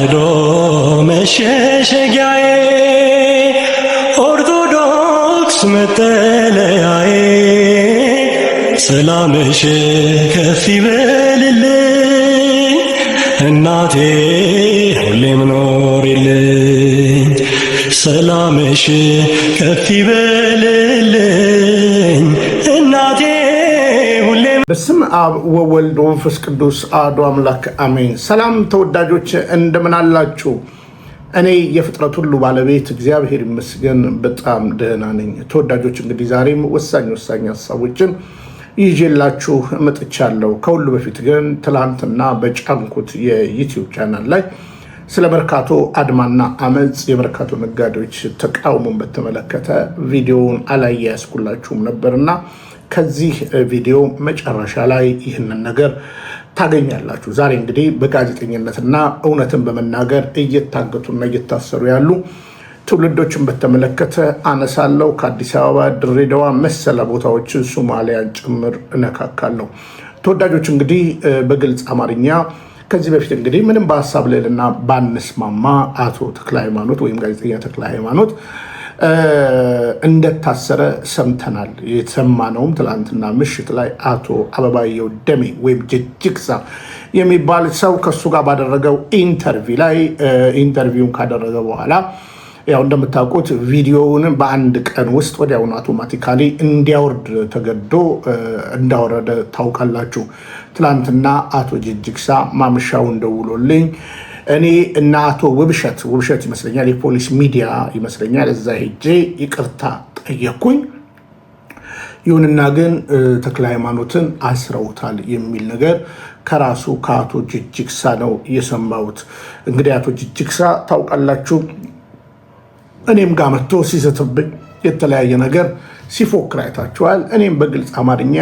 ተዋህዶ መሸሸጊያዬ ኦርቶዶክስ መጠለያዬ ሰላምሽ ከፍ ይበልልኝ እናቴ ሁሌም ኖሪልኝ ሰላምሽ ከፍ ይበልልኝ እናቴ ሁሌም። በስመ አብ ወወልድ ወመንፈስ ቅዱስ አሐዱ አምላክ አሜን። ሰላም ተወዳጆች እንደምን አላችሁ? እኔ የፍጥረት ሁሉ ባለቤት እግዚአብሔር ይመስገን በጣም ደህና ነኝ። ተወዳጆች እንግዲህ ዛሬም ወሳኝ ሀሳቦችን ይዤላችሁ መጥቻለሁ። ከሁሉ በፊት ግን ትላንትና በጫንኩት የዩቲዩብ ቻናል ላይ ስለ መርካቶ አድማና አመፅ የመርካቶ ነጋዴዎች ተቃውሞን በተመለከተ ቪዲዮውን አላያያዝኩላችሁም ነበርና ከዚህ ቪዲዮ መጨረሻ ላይ ይህንን ነገር ታገኛላችሁ። ዛሬ እንግዲህ በጋዜጠኝነትና እውነትን በመናገር እየታገቱና እየታሰሩ ያሉ ትውልዶችን በተመለከተ አነሳለሁ። ከአዲስ አበባ፣ ድሬዳዋ መሰለ ቦታዎችን ሶማሊያን ጭምር እነካካለሁ። ተወዳጆች እንግዲህ በግልጽ አማርኛ ከዚህ በፊት እንግዲህ ምንም በሀሳብ ልዕልና ባንስማማ አቶ ተክለ ሃይማኖት ወይም ጋዜጠኛ ተክለ ሃይማኖት እንደታሰረ ሰምተናል። የተሰማነውም ትላንትና ምሽት ላይ አቶ አበባየሁ ደሜ ወይም ጅጅግሳ የሚባል ሰው ከሱ ጋር ባደረገው ኢንተርቪው ላይ ኢንተርቪውን ካደረገ በኋላ ያው እንደምታውቁት ቪዲዮውን በአንድ ቀን ውስጥ ወዲያውኑ አውቶማቲካሊ እንዲያወርድ ተገዶ እንዳወረደ ታውቃላችሁ። ትላንትና አቶ ጅጅግሳ ማምሻውን ደውሎልኝ እኔ እና አቶ ውብሸት ይመስለኛል የፖሊስ ሚዲያ ይመስለኛል እዛ ሄጄ ይቅርታ ጠየኩኝ። ይሁንና ግን ተክለ ሃይማኖትን አስረውታል የሚል ነገር ከራሱ ከአቶ ጅጅግሳ ነው የሰማሁት። እንግዲህ አቶ ጅጅግሳ ታውቃላችሁ እኔም ጋር መጥቶ ሲዘትብኝ የተለያየ ነገር ሲፎክር አይታችኋል። እኔም በግልጽ አማርኛ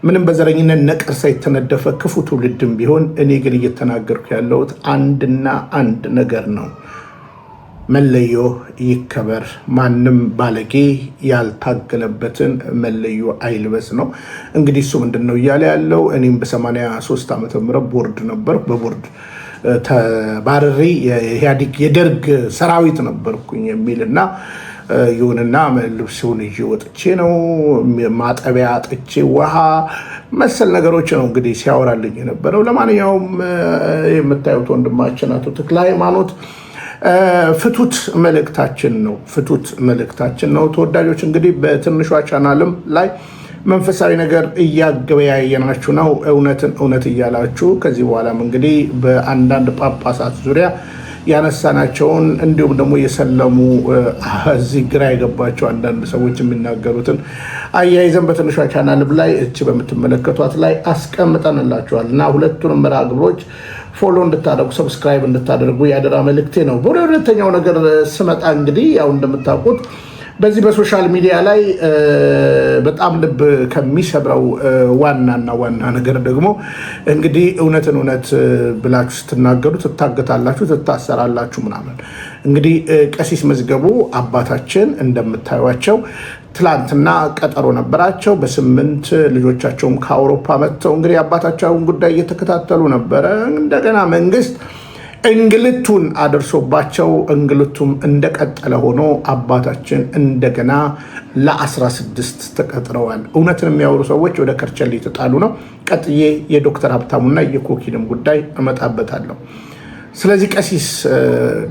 ምንም በዘረኝነት ነቀርሳ የተነደፈ ክፉ ትውልድም ቢሆን እኔ ግን እየተናገርኩ ያለሁት አንድና አንድ ነገር ነው። መለዮ ይከበር። ማንም ባለጌ ያልታገለበትን መለዮ አይልበስ ነው። እንግዲህ እሱ ምንድን ነው እያለ ያለው? እኔም በ83 ዓመተ ምህረት ቦርድ ነበር። በቦርድ ተባረሪ የኢህአዴግ የደርግ ሰራዊት ነበርኩኝ የሚልና ይሁንና ልብሱን ይዤ ወጥቼ ነው ማጠቢያ አጥቼ ውሃ መሰል ነገሮች ነው እንግዲህ ሲያወራልኝ የነበረው። ለማንኛውም የምታዩት ወንድማችን አቶ ተክለ ሃይማኖት ፍቱት መልእክታችን ነው። ተወዳጆች እንግዲህ በትንሿ ቻናልም ላይ መንፈሳዊ ነገር እያገበያየናችሁ ነው። እውነት እያላችሁ ከዚህ በኋላም እንግዲህ በአንዳንድ ጳጳሳት ዙሪያ ያነሳናቸውን እንዲሁም ደግሞ የሰለሙ እዚህ ግራ የገባቸው አንዳንድ ሰዎች የሚናገሩትን አያይዘን በትንሿ ቻናልም ላይ እች በምትመለከቷት ላይ አስቀምጠንላችኋል እና ሁለቱንም መርሃ ግብሮች ፎሎ እንድታደርጉ ሰብስክራይብ እንድታደርጉ ያደራ መልእክቴ ነው። ወደ ሁለተኛው ነገር ስመጣ እንግዲህ ያው እንደምታውቁት በዚህ በሶሻል ሚዲያ ላይ በጣም ልብ ከሚሰብረው ዋና ነገር ደግሞ እንግዲህ እውነት ብላችሁ ስትናገሩ ትታገታላችሁ፣ ትታሰራላችሁ ምናምን። እንግዲህ ቀሲስ መዝገቡ አባታችን እንደምታዩቸው ትላንትና ቀጠሮ ነበራቸው። በ8 ልጆቻቸውም ከአውሮፓ መጥተው እንግዲህ አባታቸውን ጉዳይ እየተከታተሉ ነበረ። እንደገና መንግስት እንግልቱን አደርሶባቸው እንግልቱም እንደቀጠለ ሆኖ አባታችን እንደገና ለ16 ተቀጥረዋል። እውነትን የሚያወሩ ሰዎች ወደ ከርቸሌ የተጣሉ ነው። ቀጥዬ የዶክተር ሀብታሙና የኮኪንም ጉዳይ እመጣበታለሁ። ስለዚህ ቀሲስ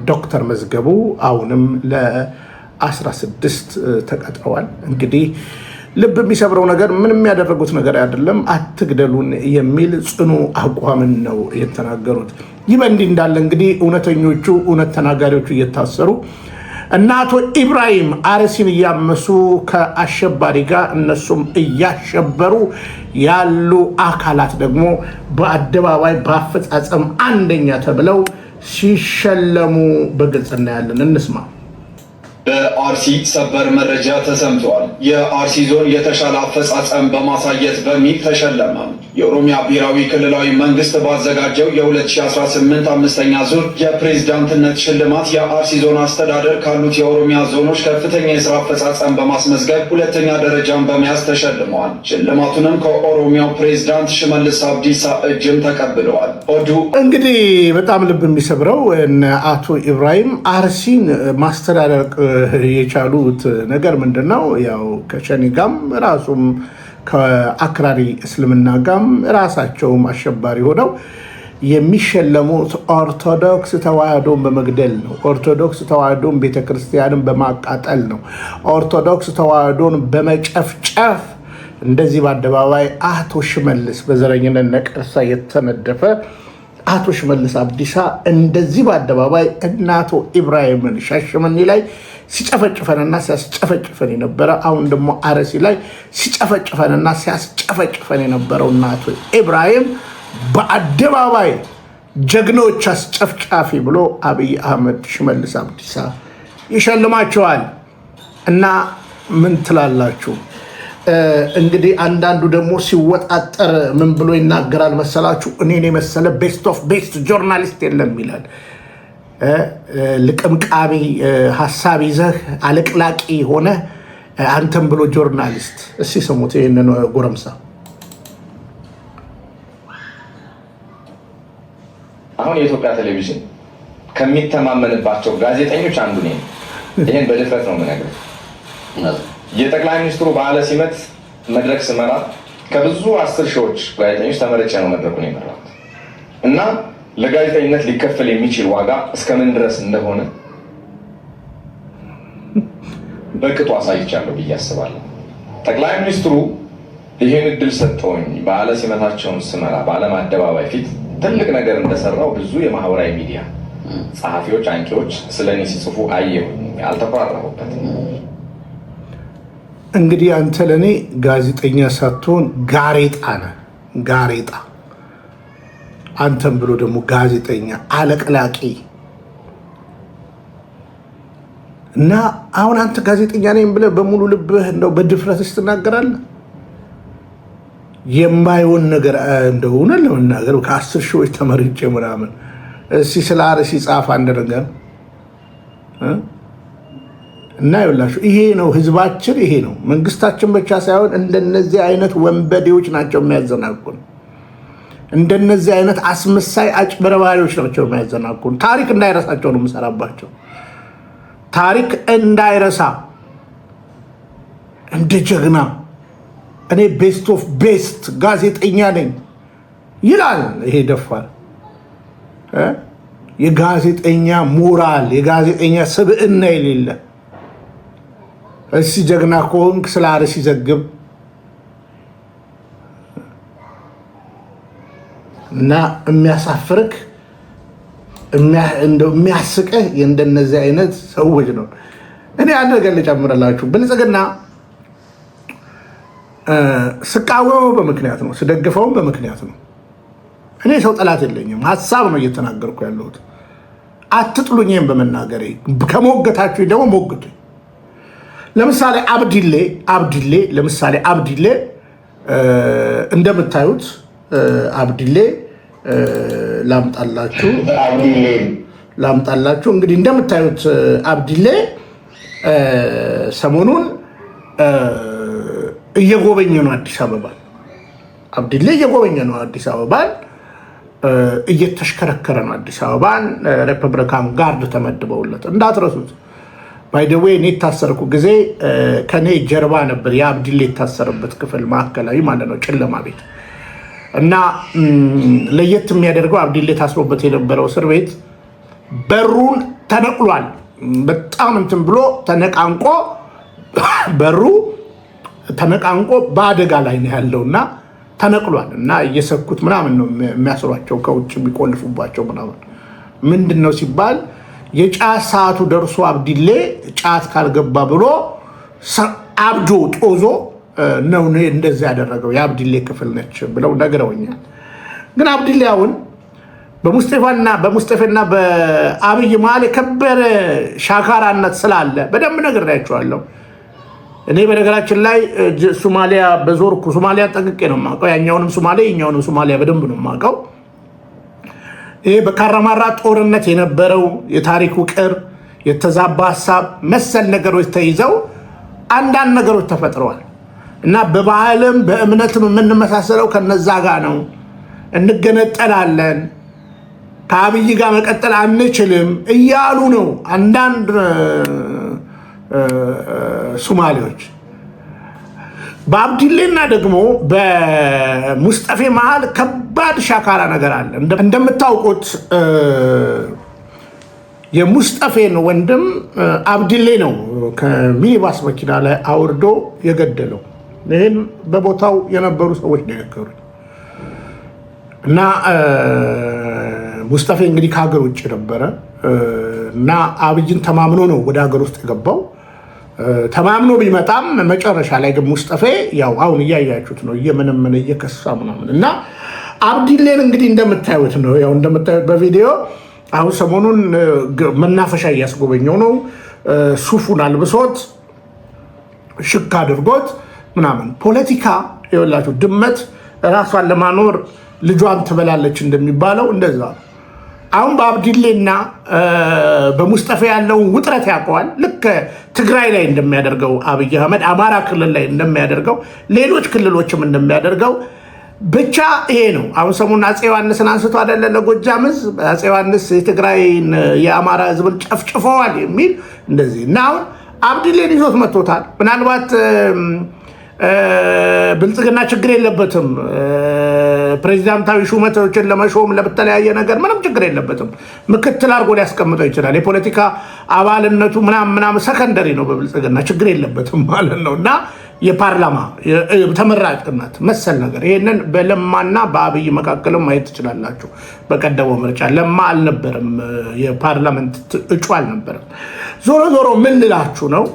ዶክተር መዝገቡ አሁንም ለ16 ተቀጥረዋል። እንግዲህ ልብ የሚሰብረው ነገር ምንም ያደረጉት ነገር አይደለም። አትግደሉን የሚል ጽኑ አቋምን ነው የተናገሩት። ይህ በእንዲህ እንዳለ እንግዲህ እውነተኞቹ እውነት ተናጋሪዎቹ እየታሰሩ እና አቶ ኢብራሂም አርሲን እያመሱ ከአሸባሪ ጋር እነሱም እያሸበሩ ያሉ አካላት ደግሞ በአደባባይ በአፈጻጸም አንደኛ ተብለው ሲሸለሙ በግልጽ እናያለን። እንስማ። በአርሲ ሰበር መረጃ ተሰምቷል። የአርሲ ዞን የተሻለ አፈጻጸም በማሳየት በሚል ተሸለመ። የኦሮሚያ ብሔራዊ ክልላዊ መንግስት ባዘጋጀው የ2018 አምስተኛ ዙር የፕሬዝዳንትነት ሽልማት የአርሲ ዞን አስተዳደር ካሉት የኦሮሚያ ዞኖች ከፍተኛ የስራ አፈጻጸም በማስመዝገብ ሁለተኛ ደረጃን በመያዝ ተሸልመዋል። ሽልማቱንም ከኦሮሚያው ፕሬዝዳንት ሽመልስ አብዲሳ እጅም ተቀብለዋል። እንግዲህ በጣም ልብ የሚሰብረው አቶ ኢብራሂም አርሲን ማስተዳደር የቻሉት ነገር ምንድን ነው? ያው ከሸኔ ጋም ራሱም ከአክራሪ እስልምና ጋም ራሳቸውም አሸባሪ ሆነው የሚሸለሙት ኦርቶዶክስ ተዋህዶን በመግደል ነው። ኦርቶዶክስ ተዋህዶን ቤተክርስቲያንን በማቃጠል ነው። ኦርቶዶክስ ተዋህዶን በመጨፍጨፍ እንደዚህ በአደባባይ አቶ ሽመልስ በዘረኝነት ነቀርሳ የተነደፈ አቶ ሽመልስ አብዲሳ እንደዚህ በአደባባይ እናቶ ኢብራሂምን ሻሸመኔ ላይ ሲጨፈጭፈንና ሲያስጨፈጭፈን የነበረ አሁን ደግሞ አርሲ ላይ ሲጨፈጭፈንና ሲያስጨፈጭፈን የነበረው እናቶ ኢብራሂም በአደባባይ ጀግኖች አስጨፍጫፊ ብሎ አብይ አህመድ ሽመልስ አብዲሳ ይሸልማቸዋል። እና ምን ትላላችሁ? እንግዲህ አንዳንዱ ደግሞ ሲወጣጠር ምን ብሎ ይናገራል መሰላችሁ? እኔን የመሰለ ቤስት ኦፍ ቤስት ጆርናሊስት የለም ይላል። ልቅምቃሚ ሀሳብ ይዘህ አለቅላቂ ሆነ አንተም ብሎ ጆርናሊስት። እስኪ ስሙት ይህንን ጎረምሳ። አሁን የኢትዮጵያ ቴሌቪዥን ከሚተማመንባቸው ጋዜጠኞች አንዱ ነኝ። ይህን በድፍረት ነው የምነግርህ። የጠቅላይ ሚኒስትሩ በዓለ ሲመት መድረክ ስመራ ከብዙ 10 ሺዎች ጋዜጠኞች ተመርጬ ነው መድረኩን የመራሁት እና ለጋዜጠኝነት ሊከፈል የሚችል ዋጋ እስከምን ድረስ እንደሆነ በቅጡ አሳይቻለሁ ብዬ አስባለሁ። ጠቅላይ ሚኒስትሩ ይህን እድል ሰጥተውኝ በዓለ ሲመታቸውን ስመራ በዓለም አደባባይ ፊት ትልቅ ነገር እንደሰራው ብዙ የማህበራዊ ሚዲያ ጸሐፊዎች፣ አንቂዎች ስለኔ ሲጽፉ አየሁኝ። አልተኮራረሁበትም። እንግዲህ አንተ ለእኔ ጋዜጠኛ ሳትሆን ጋሬጣ ነህ። ጋሬጣ አንተም ብሎ ደግሞ ጋዜጠኛ አለቅላቂ እና አሁን አንተ ጋዜጠኛ ነኝ ብለህ በሙሉ ልብህ እንደው በድፍረትስ ትናገራለህ? የማይሆን ነገር እንደሆነ ለመናገር ከ10 ሺዎች ተመርጬ ምናምን እስኪ ስለ አርሲ ጻፍ አንድ ነገር እና ይኸውላችሁ፣ ይሄ ነው ህዝባችን፣ ይሄ ነው መንግስታችን ብቻ ሳይሆን እንደነዚህ አይነት ወንበዴዎች ናቸው የሚያዘናጉን። እንደነዚህ አይነት አስመሳይ አጭበርባሪዎች ናቸው የሚያዘናጉን። ታሪክ እንዳይረሳቸው ነው የምሰራባቸው። ታሪክ እንዳይረሳ እንደ ጀግና እኔ ቤስት ኦፍ ቤስት ጋዜጠኛ ነኝ ይላል። ይሄ ደፋር የጋዜጠኛ ሞራል የጋዜጠኛ ስብዕና የሌለ እስኪ ጀግና ከሆንክ ስለ አርሲ ዘግብ እና የሚያሳፍርክ የሚያስቅህ የእንደነዚህ አይነት ሰዎች ነው። እኔ አንድ ነገር ልጨምርላችሁ። ብልጽግና ስቃወመው በምክንያት ነው፣ ስደግፈውም በምክንያት ነው። እኔ ሰው ጠላት የለኝም፣ ሀሳብ ነው እየተናገርኩ ያለሁት። አትጥሉኝም በመናገሬ። ከሞገታችሁ ደግሞ ሞግቱኝ። ለምሳሌ አብዲሌ እንደምታዩት አብዲሌ ላምጣላችሁ። እንግዲህ እንደምታዩት አብዲሌ ሰሞኑን እየጎበኘ ነው አዲስ አበባን። አብዲሌ እየጎበኘ ነው አዲስ አበባን፣ እየተሽከረከረ ነው አዲስ አበባን። ሪፐብሊካን ጋርድ ተመድበውለት እንዳትረሱት። ባይደዌ እኔ የታሰርኩ ጊዜ ከኔ ጀርባ ነበር የአብዲሌ የታሰረበት ክፍል ማዕከላዊ ማለት ነው፣ ጨለማ ቤት። እና ለየት የሚያደርገው አብዲሌ ታስሮበት የነበረው እስር ቤት በሩን ተነቅሏል። በጣም እንትን ብሎ ተነቃንቆ በሩ ተነቃንቆ በአደጋ ላይ ነው ያለውና ተነቅሏል። እና እየሰኩት ምናምን ነው የሚያስሯቸው፣ ከውጭ የሚቆልፉባቸው ምናምን። ምንድን ነው ሲባል የጫት ሰዓቱ ደርሶ አብዲሌ ጫት ካልገባ ብሎ አብዶ ጦዞ ነው እንደዚህ ያደረገው። የአብዲሌ ክፍል ነች ብለው ነግረውኛል። ግን አብዲሌ አሁን በሙስጠፌና በአብይ መሀል የከበረ ሻካራነት ስላለ በደንብ ነግሬያቸዋለሁ። እኔ በነገራችን ላይ ሶማሊያ በዞርኩ ሶማሊያ ጠንቅቄ ነው የማውቀው። ያኛውንም ሶማሊያ በደንብ ነው የማውቀው። ይሄ በካራማራ ጦርነት የነበረው የታሪክ ውቅር የተዛባ ሀሳብ መሰል ነገሮች ተይዘው አንዳንድ ነገሮች ተፈጥረዋል እና በባህልም በእምነትም የምንመሳሰለው ከነዛ ጋር ነው። እንገነጠላለን፣ ከአብይ ጋር መቀጠል አንችልም እያሉ ነው አንዳንድ ሶማሌዎች። በአብዲሌና ደግሞ በሙስጠፌ መሃል ከባድ ሻካራ ነገር አለ። እንደምታውቁት የሙስጠፌን ወንድም አብዲሌ ነው ከሚኒባስ መኪና ላይ አውርዶ የገደለው። ይህን በቦታው የነበሩ ሰዎች ነው የነገሩኝ። እና ሙስጠፌ እንግዲህ ከሀገር ውጭ ነበረ እና አብይን ተማምኖ ነው ወደ ሀገር ውስጥ የገባው። ተማምኖ ቢመጣም መጨረሻ ላይ ግን ሙስጠፌ ያው አሁን እያያችሁት ነው እየመነመነ እየከሳ ምናምን እና አብዲሌን እንግዲህ እንደምታዩት ነው። ያው እንደምታዩት በቪዲዮ አሁን ሰሞኑን መናፈሻ እያስጎበኘው ነው። ሱፉን አልብሶት ሽክ አድርጎት ምናምን። ፖለቲካ ይኸውላችሁ ድመት ራሷን ለማኖር ልጇን ትበላለች እንደሚባለው እንደዛ ነው። አሁን በአብዲሌና በሙስጠፌ ያለውን ውጥረት ያውቀዋል። ልክ ትግራይ ላይ እንደሚያደርገው አብይ አህመድ አማራ ክልል ላይ እንደሚያደርገው ሌሎች ክልሎችም እንደሚያደርገው ብቻ ይሄ ነው። አሁን ሰሞኑን አፄ ዮሐንስን አንስቶ አይደለ ለጎጃም ሕዝብ አፄ ዮሐንስ የትግራይን የአማራ ሕዝብን ጨፍጭፈዋል የሚል እንደዚህ እና አሁን አብዲሌን ይዞት መጥቶታል። ምናልባት ብልጽግና ችግር የለበትም። ፕሬዚዳንታዊ ሹመቶችን ለመሾም ለተለያየ ነገር ምንም ችግር የለበትም። ምክትል አድርጎ ሊያስቀምጠው ይችላል። የፖለቲካ አባልነቱ ምናምን ሰከንደሪ ነው። በብልጽግና ችግር የለበትም ማለት ነው እና የፓርላማ ተመራጭነት መሰል ነገር ይህንን በለማና በአብይ መካከልም ማየት ትችላላችሁ። በቀደመው ምርጫ ለማ አልነበረም፣ የፓርላመንት እጩ አልነበረም። ዞሮ ዞሮ ምን ልላችሁ ነው፣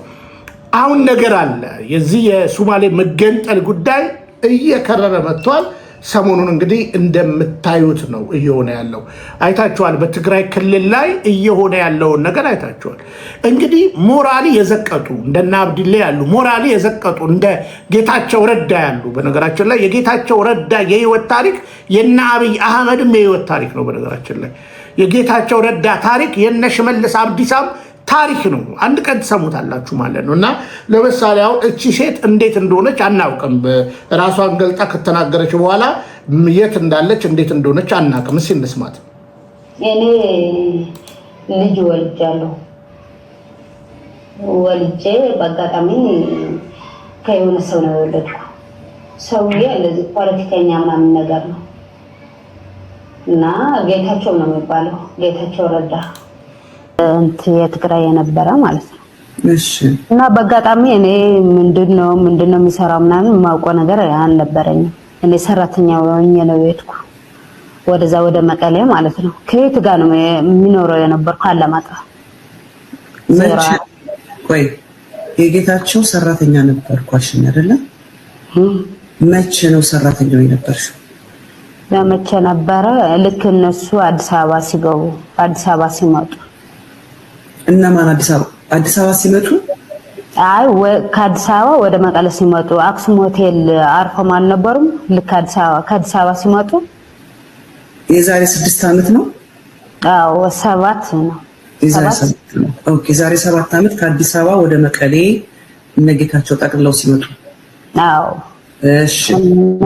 አሁን ነገር አለ። የዚህ የሶማሌ መገንጠል ጉዳይ እየከረረ መጥቷል። ሰሞኑን እንግዲህ እንደምታዩት ነው እየሆነ ያለው። አይታችኋል። በትግራይ ክልል ላይ እየሆነ ያለውን ነገር አይታችኋል። እንግዲህ ሞራሊ የዘቀጡ እንደና አብዲሌ ያሉ ሞራሊ የዘቀጡ እንደ ጌታቸው ረዳ ያሉ፣ በነገራችን ላይ የጌታቸው ረዳ የህይወት ታሪክ የነ አብይ አህመድም የህይወት ታሪክ ነው። በነገራችን ላይ የጌታቸው ረዳ ታሪክ የነ ሽመልስ አብዲሳም ታሪክ ነው። አንድ ቀን ትሰሙታላችሁ ማለት ነው። እና ለምሳሌ አሁን እቺ ሴት እንዴት እንደሆነች አናውቅም። ራሷን ገልጣ ከተናገረች በኋላ የት እንዳለች እንዴት እንደሆነች አናውቅም። እስኪ እንስማት። እኔ ልጅ ወልጃለሁ። ወልጄ በአጋጣሚ ከየሆነ ሰው ነው የወለድኩ። ሰውዬ እንደዚህ ፖለቲከኛ ምናምን ነገር ነው እና ጌታቸው ነው የሚባለው፣ ጌታቸው ረዳ የትግራይ የነበረ ማለት ነው። እሺ። እና በአጋጣሚ እኔ ምንድነው የሚሰራው ምናምን የማውቀው ነገር አልነበረኝም። እኔ ሰራተኛ ሆኜ ነው የሄድኩ ወደዛ ወደ መቀሌ ማለት ነው። ከየት ጋር ነው የሚኖረው የነበርኩ አላማጣ። ቆይ የጌታቸው ሰራተኛ ነበርኩ አልሽኝ አይደለ? መቼ ነው ሰራተኛው የነበርሽው? ለመቼ ነበረ? ልክ እነሱ አዲስ አበባ ሲገቡ አዲስ አበባ ሲመጡ። እነማን አዲስ አበባ ሲመጡ? አይ ከአዲስ አበባ ወደ መቀለ ሲመጡ አክሱም ሆቴል አርፈው አልነበሩም? ልክ ከአዲስ አበባ ሲመጡ የዛሬ 6 ዓመት ነው? አዎ 7 ነው። ኦኬ፣ ዛሬ 7 ዓመት ከአዲስ አበባ ወደ መቀሌ እነጌታቸው ጠቅልለው ሲመጡ። አዎ እሺ። እና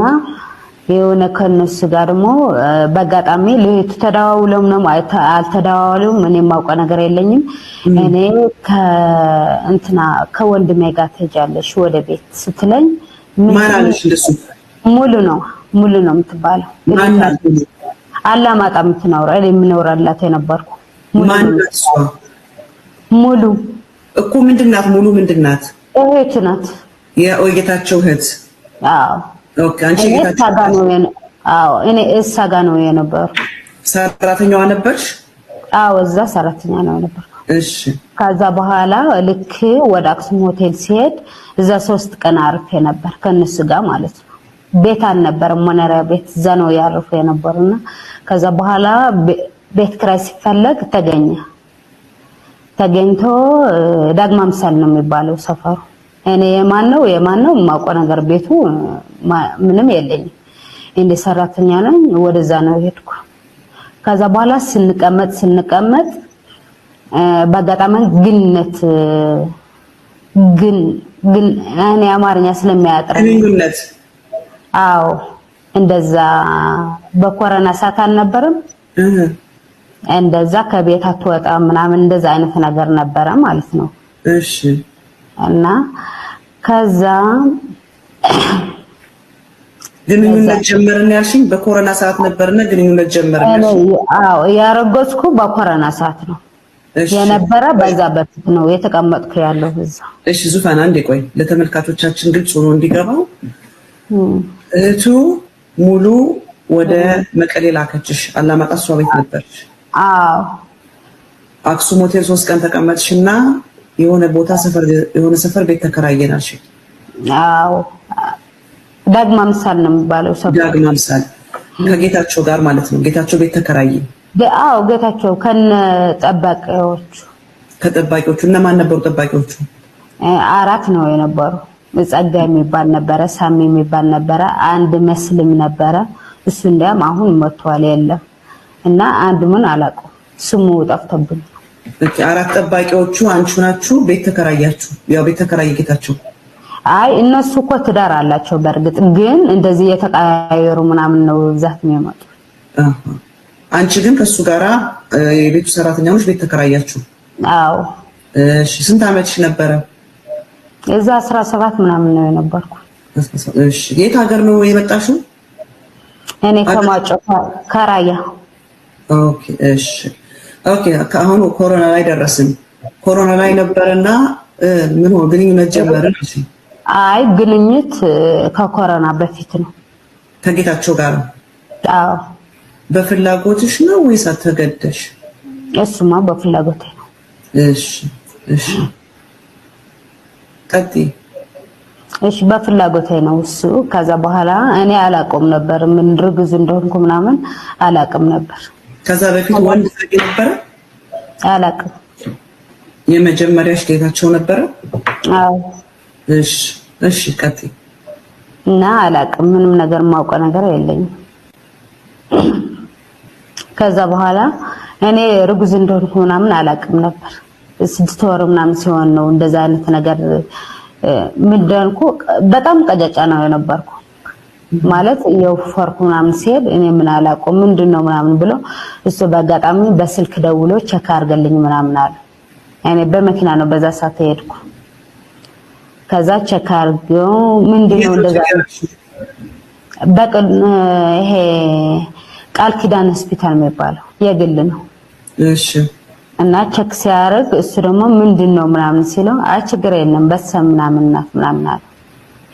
የሆነ ከነሱ ጋር ደግሞ በአጋጣሚ ተደዋውለው ነው አልተደዋወሉም። እኔ የማውቀው ነገር የለኝም። እኔ ከወንድሜ ጋር ትሄጃለሽ ወደ ቤት ስትለኝ ማን አለሽ? እንደሱ ሙሉ ነው የምትባለው አላማጣ የምትኖረው እኔ የምኖርላት የነበርኩ ሙሉ እኮ ምንድናት? ሙሉ ምንድናት? እህት ናት። የጌታቸው እህት? አዎ። ኦኬ። አንቺ ጌታቸው? አዎ እኔ እሷ ጋር ነው የነበርኩ። ሰራተኛዋ ነበርሽ? አዎ እዛ ሰራተኛ ነው የነበርኩ። እሺ። ከዛ በኋላ ልክ ወደ አክሱም ሆቴል ሲሄድ እዛ 3 ቀን አርፌ ነበር ከነሱ ጋር ማለት ነው። ቤት አልነበረም፣ መኖሪያ ቤት እዛ ነው ያረፉ የነበሩና ከዛ በኋላ ቤት ኪራይ ሲፈለግ ተገኝቶ ዳግማ ምሳሌ ነው የሚባለው ሰፈሩ። እኔ የማን ነው የማውቀው ነገር ቤቱ ምንም የለኝም። እንደ ሰራተኛ ነኝ። ወደዛ ነው ሄድኩ። ከዛ በኋላ ስንቀመጥ በአጋጣሚ ግንኙነት ግን እኔ አማርኛ ስለሚያጥረኝ ግንኙነት አዎ እንደዛ በኮሮና ሰዓት አልነበረም እንደዛ ከቤት አትወጣ ምናምን እንደዛ አይነት ነገር ነበረ ማለት ነው። እሺ እና ከዛ ግንኙነት ጀመርን ያልሽኝ በኮሮና ሰዓት ነበርና ግንኙነት ጀመርን። አዎ ያረገዝኩ በኮሮና ሰዓት ነው የነበረ። በዛ በፊት ነው የተቀመጥኩ ያለው እዛ። እሺ ዙፋን አንዴ ቆይ፣ ለተመልካቾቻችን ግልጽ ሆኖ እንዲገባው እህቱ ሙሉ ወደ መቀሌ ላከችሽ። አላማጣ እሷ ቤት ነበርሽ? አዎ። አክሱም ሆቴል 3 ቀን ተቀመጥሽና የሆነ ቦታ ሰፈር ቤት ተከራየናልሽ? አዎ። ዳግማ ምሳል ነው የሚባለው ሰፈር። ዳግማ ምሳል ከጌታቸው ጋር ማለት ነው። ጌታቸው ቤት ተከራየ? አዎ ጌታቸው ከነ ጠባቂዎቹ። ከጠባቂዎቹ እነማን ነበሩ ጠባቂዎቹ? 4 ነው የነበሩ። ጸጋ የሚባል ነበረ፣ ሳሚ የሚባል ነበረ፣ አንድ መስልም ነበረ። እሱ እንደም አሁን ሞቷል የለም። እና አንድ ምን አላውቀው ስሙ ጠፍቶብኝ። ኦኬ 4 ጠባቂዎቹ አንቺ ናችሁ? ቤት ተከራያችሁ? ያው ቤት ተከራየ ጌታቸው? አይ እነሱ እኮ ትዳር አላቸው። በእርግጥ ግን እንደዚህ የተቀያየሩ ምናምን ነው ብዛት የሚመጡ። አንቺ ግን ከሱ ጋራ የቤቱ ሰራተኛ ነሽ? ቤት ተከራያችሁ? አዎ። እሺ ስንት አመትሽ ነበረ? እዛ 17 ምናምን ነው የነበርኩ። እሺ የት ሀገር ነው የመጣሽው? እኔ ከማጮ ከራያ። ኦኬ እሺ ኦኬ። አሁን ኮሮና ላይ ደረስን። ኮሮና ላይ ነበርና ምን ሆነ ግንኙነት ጀመርን? አይ ግንኙነት ከኮሮና በፊት ነው ከጌታቸው ጋር? አዎ። በፍላጎትሽ ነው ወይስ አተገደሽ? እሱማ በፍላጎቴ ነው። እሺ እሺ ቀጥይ። እሺ በፍላጎቴ ነው እሱ። ከዛ በኋላ እኔ አላውቅም ነበር ምን ርግዝ እንደሆንኩ ምናምን አላውቅም ነበር። ከዛ በፊት ወንድ ልጅ ነበረ? አላውቅም። የመጀመሪያሽ ጌታቸው ነበረ? አዎ። እሺ እሺ ቀጥይ። እና አላውቅም ምንም ነገር ማውቀው ነገር የለኝም። ከዛ በኋላ እኔ ርግዝ እንደሆንኩ ምናምን አላውቅም ነበር። 6 ወር ምናምን ሲሆን ነው እንደዛ አይነት ነገር ምንድነው በጣም ቀጫጫ ነው የነበርኩ ማለት የወፈርኩ ምናምን ሲሄድ እኔ ምን አላውቅም ምንድነው ምናምን ብሎ እሱ በአጋጣሚ በስልክ ደውሎ ቼክ አድርገልኝ ምናምን አለ። እኔ በመኪና ነው በዛ ሰዓት ሄድኩ። ከዛ ቼክ አድርገው ምንድነው እንደዛ በቀን ይሄ ቃል ኪዳን ሆስፒታል የሚባለው የግል ነው። እሺ እና ቼክ ሲያደርግ እሱ ደግሞ ምንድነው ምናምን ሲለው አይ ችግር የለም በሰም ምናምን አለ።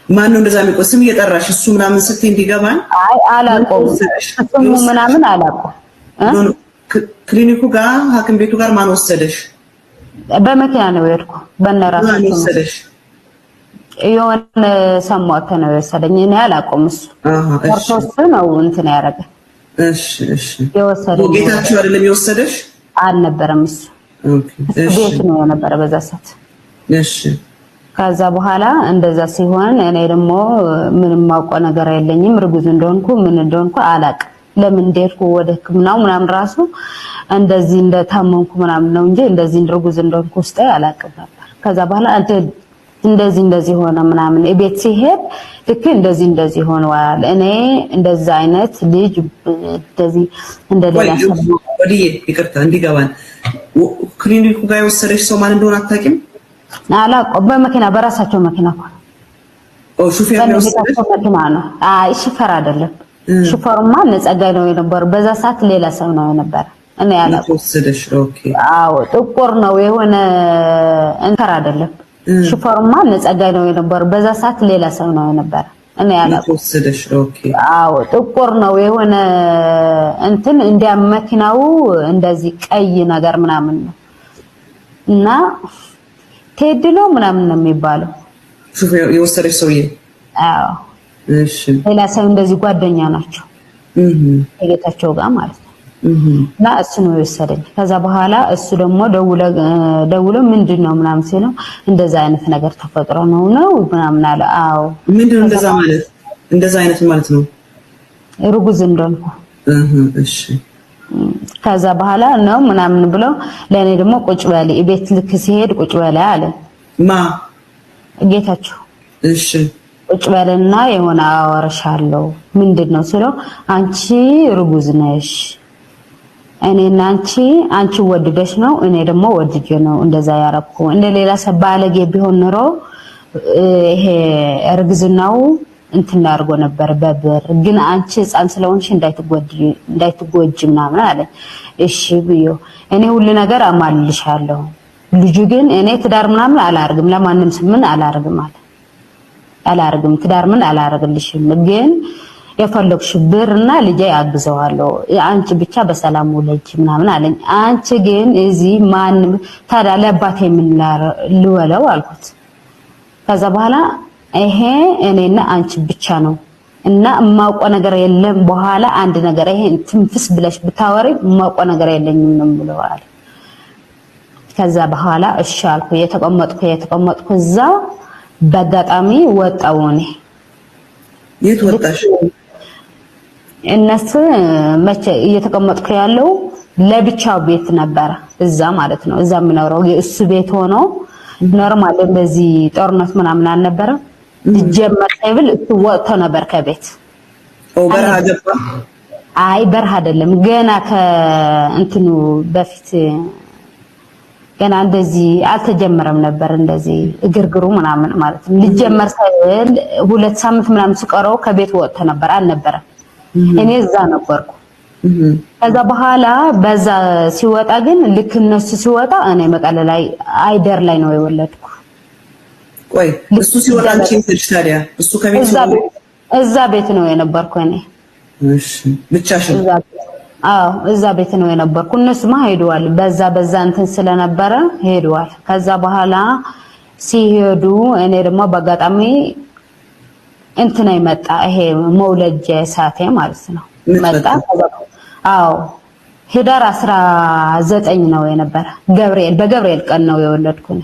ማን ነው እንደዛ የሚቆይ ስም እየጠራሽ እሱ ምናምን ስትይ እንዲገባን? አይ አላውቀውም ስሙ ምናምን አላውቀውም። ክሊኒኩ ጋር ሐኪም ቤቱ ጋር ማን ወሰደሽ? በመኪና ነው የሄድኩ በእነራሱ። ማን ወሰደሽ? የሆነ ሰማሁት ነው የወሰደኝ። እኔ አላውቀውም እሱ እሱ ነው እንትን ያደረገ። እሺ እሺ የወሰደኝ ጌታቸው አይደለም የወሰደሽ? አልነበረም እሱ። ኦኬ እሺ ቤት ነው የነበረ በዛ ሰዓት። እሺ ከዛ በኋላ እንደዛ ሲሆን እኔ ደግሞ ምንም ማውቀው ነገር የለኝም። ርጉዝ እንደሆንኩ ምን እንደሆንኩ አላውቅም። ለምን እንደሄድኩ ወደ ሕክምናው ምናምን ራሱ እንደዚህ እንደታመምኩ ምናምን ነው እንጂ እንደዚህ ርጉዝ እንደሆንኩ ውስጤ አላውቅም ነበር። ከዛ በኋላ እንደዚህ ሆነ ምናምን ቤት ሲሄድ ልክ እንደዚህ ሆነዋል። እኔ እንደዛ አይነት ልጅ እንደዚህ እንደሌላ ሰው ወዲዬ ይቅርታ እንዲገባን ክሊኒኩ ጋር የወሰደሽ ሰው ማን እንደሆነ አታውቂም? አላውቀውም። በመኪና በራሳቸው መኪና ኦ ሹፌር ነው የወሰደሽ? መኪና ነው። አይ ሹፌር አይደለም። ሹፌርማ ነጸጋይ ነው የነበረው። በዛ ሰዓት ሌላ ሰው ነው የነበረ። እኔ አላውቀውም። ወሰደሽ? ኦኬ አዎ ጥቁር ነው የሆነ እንከር አይደለም። ሹፌርማ ነጸጋይ ነው የነበረው። በዛ ሰዓት ሌላ ሰው ነው የነበረ። እኔ አላውቀውም። ወሰደሽ? ኦኬ አዎ ጥቁር ነው የሆነ እንትን እንዲያ መኪናው እንደዚህ ቀይ ነገር ምናምን ነው እና ቴድሎ ምናምን ነው የሚባለው ሹፌር የወሰደሽ ሰውዬ። አዎ እሺ ሌላ ሰው እንደዚህ ጓደኛ ናቸው ከጌታቸው ጋር ማለት ነው። እና እሱ ነው የወሰደኝ። ከዛ በኋላ እሱ ደግሞ ደውሎ ምንድነው ምናምን ሲለው እንደዛ አይነት ነገር ተፈጥሮ ነው ምናምን አለ። አዎ ምንድነው እንደዛ አይነት ማለት ነው? ርጉዝ እንደሆንኩ። እሺ ከዛ በኋላ ነው ምናምን ብሎ ለኔ ደግሞ ቁጭ በል ቤት ልክ ሲሄድ ቁጭ በል አለ። ጌታቸው። እሺ ቁጭ በልና የሆነ አወራሻለሁ። ምንድነው ስለው አንቺ ርጉዝ ነሽ፣ እኔና አንቺ ወድደሽ ነው፣ እኔ ደግሞ ወድጄ ነው እንደዛ ያረኩ። እንደሌላ ሰባለጌ ቢሆን ኖሮ ይሄ እርግዝናው እንትን አድርጎ ነበር በብር። ግን አንቺ ህፃን ስለሆንሽ እንዳይትጎጂ ምናምን አለ። እሺ ብዮ እኔ ሁሉ ነገር አማልልሻለሁ፣ ልጁ ግን እኔ ትዳር ምናምን አላርግም፣ ለማንም ስምን አላርግም አለ። አላርግም ትዳር ምን አላርግልሽም፣ ግን የፈለግሽ ብርና ልጄ ያግዘዋለሁ፣ አንቺ ብቻ በሰላም ወለጅ ምናምን አለኝ። አንቺ ግን እዚህ ማንም ታዲያ ለአባቴ ምን ልወለው አልኩት። ከዛ በኋላ ይሄ እኔና አንቺ ብቻ ነው እና የማውቀው ነገር የለም። በኋላ አንድ ነገር ይሄ ትንፍስ ብለሽ ብታወሪ የማውቀው ነገር የለኝም ነው ብለዋል። ከዛ በኋላ እሺ አልኩ። የተቀመጥኩ እዛ በአጋጣሚ ወጣው። እኔ የት ወጣሽ? እነሱ መቼ እየተቀመጥኩ ያለው ለብቻው ቤት ነበረ እዛ ማለት ነው። እዛ የምኖረው እሱ ቤት ሆኖ ኖርማል እንደዚህ ጦርነት ምናምን አልነበረ። ጀመር ሳይብል እሱ ወጥቶ ነበር ከቤት። በረሃ ገባ? አይ በረሃ አይደለም፣ ገና ከእንትኑ በፊት ገና እንደዚህ አልተጀመረም ነበር፣ እንደዚህ እግርግሩ ምናምን ማለት ነው። ሊጀመር ሳይል 2 ሳምንት ምናምን ሲቀረው ከቤት ወጥቶ ነበር አልነበረም። እኔ እዛ ነበርኩ። ከዛ በኋላ በዛ ሲወጣ ግን ልክ እነሱ ሲወጣ እኔ መቀለ ላይ አይደር ላይ ነው የወለድኩ። ቆይ እሱ ሲወጣ አንቺ ልጅ ታዲያ እሱ ከቤት እዛ ቤት ነው የነበርኩ እኔ። እሺ ብቻሽን? አዎ እዛ ቤት ነው የነበርኩ። እነሱማ ሄደዋል፣ በዛ እንትን ስለነበረ ሄደዋል። ከዛ በኋላ ሲሄዱ እኔ ደግሞ በአጋጣሚ እንትን አይመጣ ይሄ መውለጃ ሰዓቴ ማለት ነው መጣ። አዎ ህዳር 19 ነው የነበረ በገብርኤል ቀን ነው የወለድኩኝ፣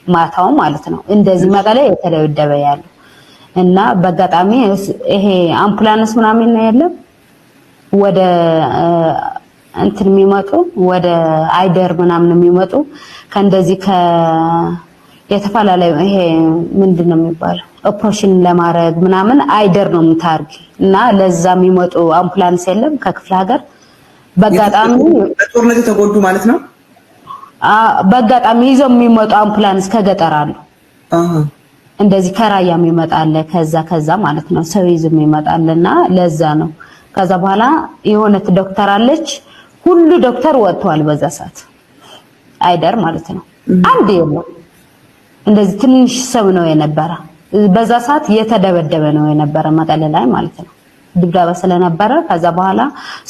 ማታው ማለት ነው። እንደዚህ መቀለ የተደበደበ ያለው እና በአጋጣሚ ይሄ አምቡላንስ ምናምን ነው የለም ወደ እንትን የሚመጡ ወደ አይደር ምናምን የሚመጡ ከእንደዚህ የተፈላለዩ ይሄ ምንድነው የሚባለው ኦፕሬሽን ለማድረግ ምናምን አይደር ነው የምታርጊ እና ለዛ የሚመጡ አምቡላንስ የለም ከክፍለ ሀገር። በአጋጣሚ በጦርነት የተጎዱ ማለት ነው። በአጋጣሚ ይዘው የሚመጡ አምቡላንስ ከገጠር አሉ። እንደዚህ ከራያ የሚመጣለ ከዛ ማለት ነው ሰው ይዘው የሚመጣልና ለዛ ነው። ከዛ በኋላ የሆነች ዶክተር አለች፣ ሁሉ ዶክተር ወጥቷል በዛ ሰዓት አይደር ማለት ነው። አንድ የለም እንደዚህ ትንሽ ሰው ነው የነበረ በዛ ሰዓት የተደበደበ ነው የነበረ መቀለ ላይ ማለት ነው፣ ድብደባ ስለነበረ። ከዛ በኋላ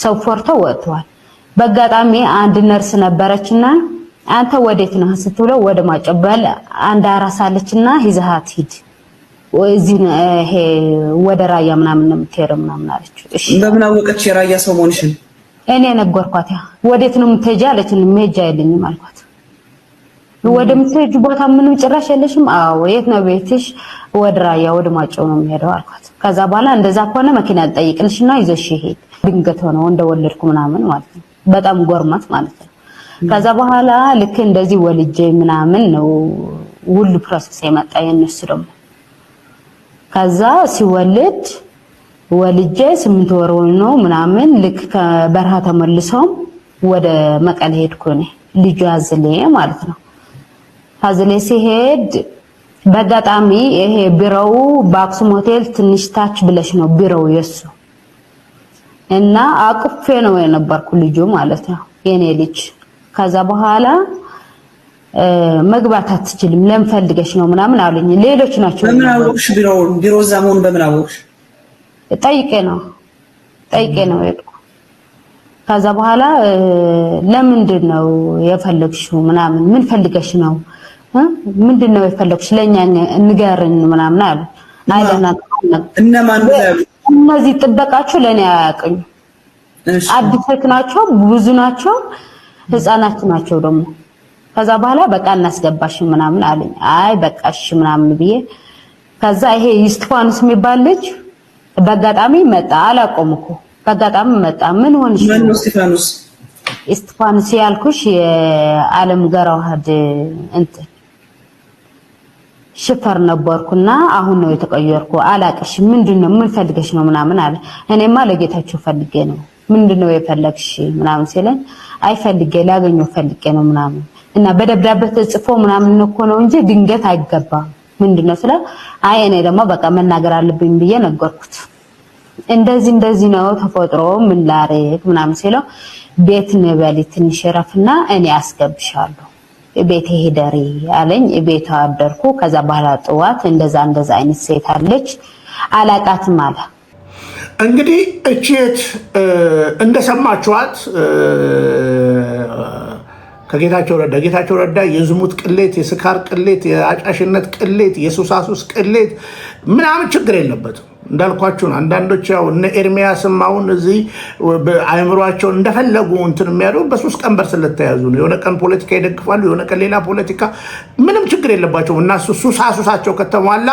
ሰው ፈርቶ ወጥቷል። በአጋጣሚ አንድ ነርስ ነበረችና አንተ ወዴት ነህ ስትለው ወደ ማጨበል አንድ አራሳለችና ይዘሃት ሂድ እዚህ ይሄ ወደ ራያ ምናምን ነው የምትሄደው ምናምን አለች። እሺ በምን አወቀች የራያ ሰው መሆንሽን? እኔ ነገርኳት። ወዴት ነው የምትሄጂ አለችኝ። መሄጃ የለኝም አልኳት። ወደ ምትሄጂ ቦታ ምንም ጭራሽ የለሽም? አዎ። የት ነው ቤትሽ? ወደ ራያ ወደ ማጨው ነው የምሄደው አልኳት። ከዛ በኋላ እንደዛ ከሆነ መኪና ልጠይቅልሽና ይዘሽ ሄድ፣ ድንገት ሆኖ እንደወለድኩ ምናምን ማለት ነው። በጣም ጎርማት ማለት ነው። ከዛ በኋላ ልክ እንደዚህ ወልጄ ምናምን ነው ሁሉ ፕሮሰስ የመጣ የነሱ ደግሞ። ከዛ ሲወልድ ወልጄ 8 ወር ነው ምናምን ልክ ከበረሃ ተመልሰው ወደ መቀሌ ሄድኩ እኔ ልጁ አዝሌ ማለት ነው። አዝሌ ሲሄድ በአጋጣሚ ይሄ ቢሮው በአክሱም ሆቴል ትንሽ ታች ብለሽ ነው ቢሮው የሱ እና አቅፌ ነው የነበርኩ ልጁ ማለት ነው የኔ ልጅ። ከዛ በኋላ መግባት አትችልም ለምን ፈልገሽ ነው ምናምን አሉኝ። ሌሎች ናቸው። በምን አወቅሽ ቢሮ እዛ መሆኑን በምን አወቅሽ? ጠይቄ ነው የሄድኩ። ከዛ በኋላ ለምንድን ነው የፈለግሽው ምናምን ምን ፈልገሽ ነው ምንድን ነው የፈለግሽ ለኛ ንገርን ምናምን አሉ። አይደና እነማን ነው? እነዚህ ጥበቃችሁ ለኔ አያውቁኝ አዲሶች ናቸው፣ ብዙ ናቸው፣ ህፃናት ናቸው ደግሞ። ከዛ በኋላ በቃ እናስገባሽ ምናምን አለኝ። አይ በቃ እሺ ምናምን ብዬ ከዛ ይሄ እስጢፋኖስ የሚባል ልጅ በአጋጣሚ መጣ። አላውቀውም እኮ በአጋጣሚ መጣ። ምን ሆንሽ? ማን ነው እስጢፋኖስ? እስጢፋኖስ ያልኩሽ የዓለም ገራዋህድ እንትን ሽፈር ነበርኩና አሁን ነው የተቀየርኩ። አላቅሽ ምንድነው ምን ፈልገሽ ነው ምናምን አለ። እኔማ ለጌታቸው ፈልጌ ነው። ምንድነው የፈለግሽ ምናምን ሲለኝ አይ ፈልጌ ላገኘው ፈልጌ ነው ምናምን እና በደብዳቤ ተጽፎ ምናምን እኮ ነው እንጂ ድንገት አይገባም ምንድነው ስለ አይ እኔ ደግሞ በቃ መናገር አለብኝ ብዬ ነገርኩት። እንደዚህ ነው ተፈጥሮ ምን ላረግ ምናምን ሲለው ቤት ነበሊ ትንሽ ረፍና እኔ አስገብሻለሁ ቤቴ ሄደሪ አለኝ። ቤቷ አደርኩ። ከዛ በኋላ ጥዋት እንደዛ አይነት ሴት አለች አላቃትም አለ። እንግዲህ እቺት እንደሰማችኋት ጌታቸው ረዳ የዝሙት ቅሌት፣ የስካር ቅሌት፣ የአጫሽነት ቅሌት፣ የሱሳሱስ ቅሌት ምናምን ችግር የለበትም። እንዳልኳችሁ አንዳንዶች ያው እነ ኤርሚያስም አሁን እዚህ አእምሯቸውን እንደፈለጉ እንትን የሚያደርጉ በሱስ ቀንበር ስለተያዙ ነው። የሆነ ቀን ፖለቲካ ይደግፋሉ፣ የሆነ ቀን ሌላ ፖለቲካ። ምንም ችግር የለባቸውም እና ሱሳሱሳቸው ከተሟላ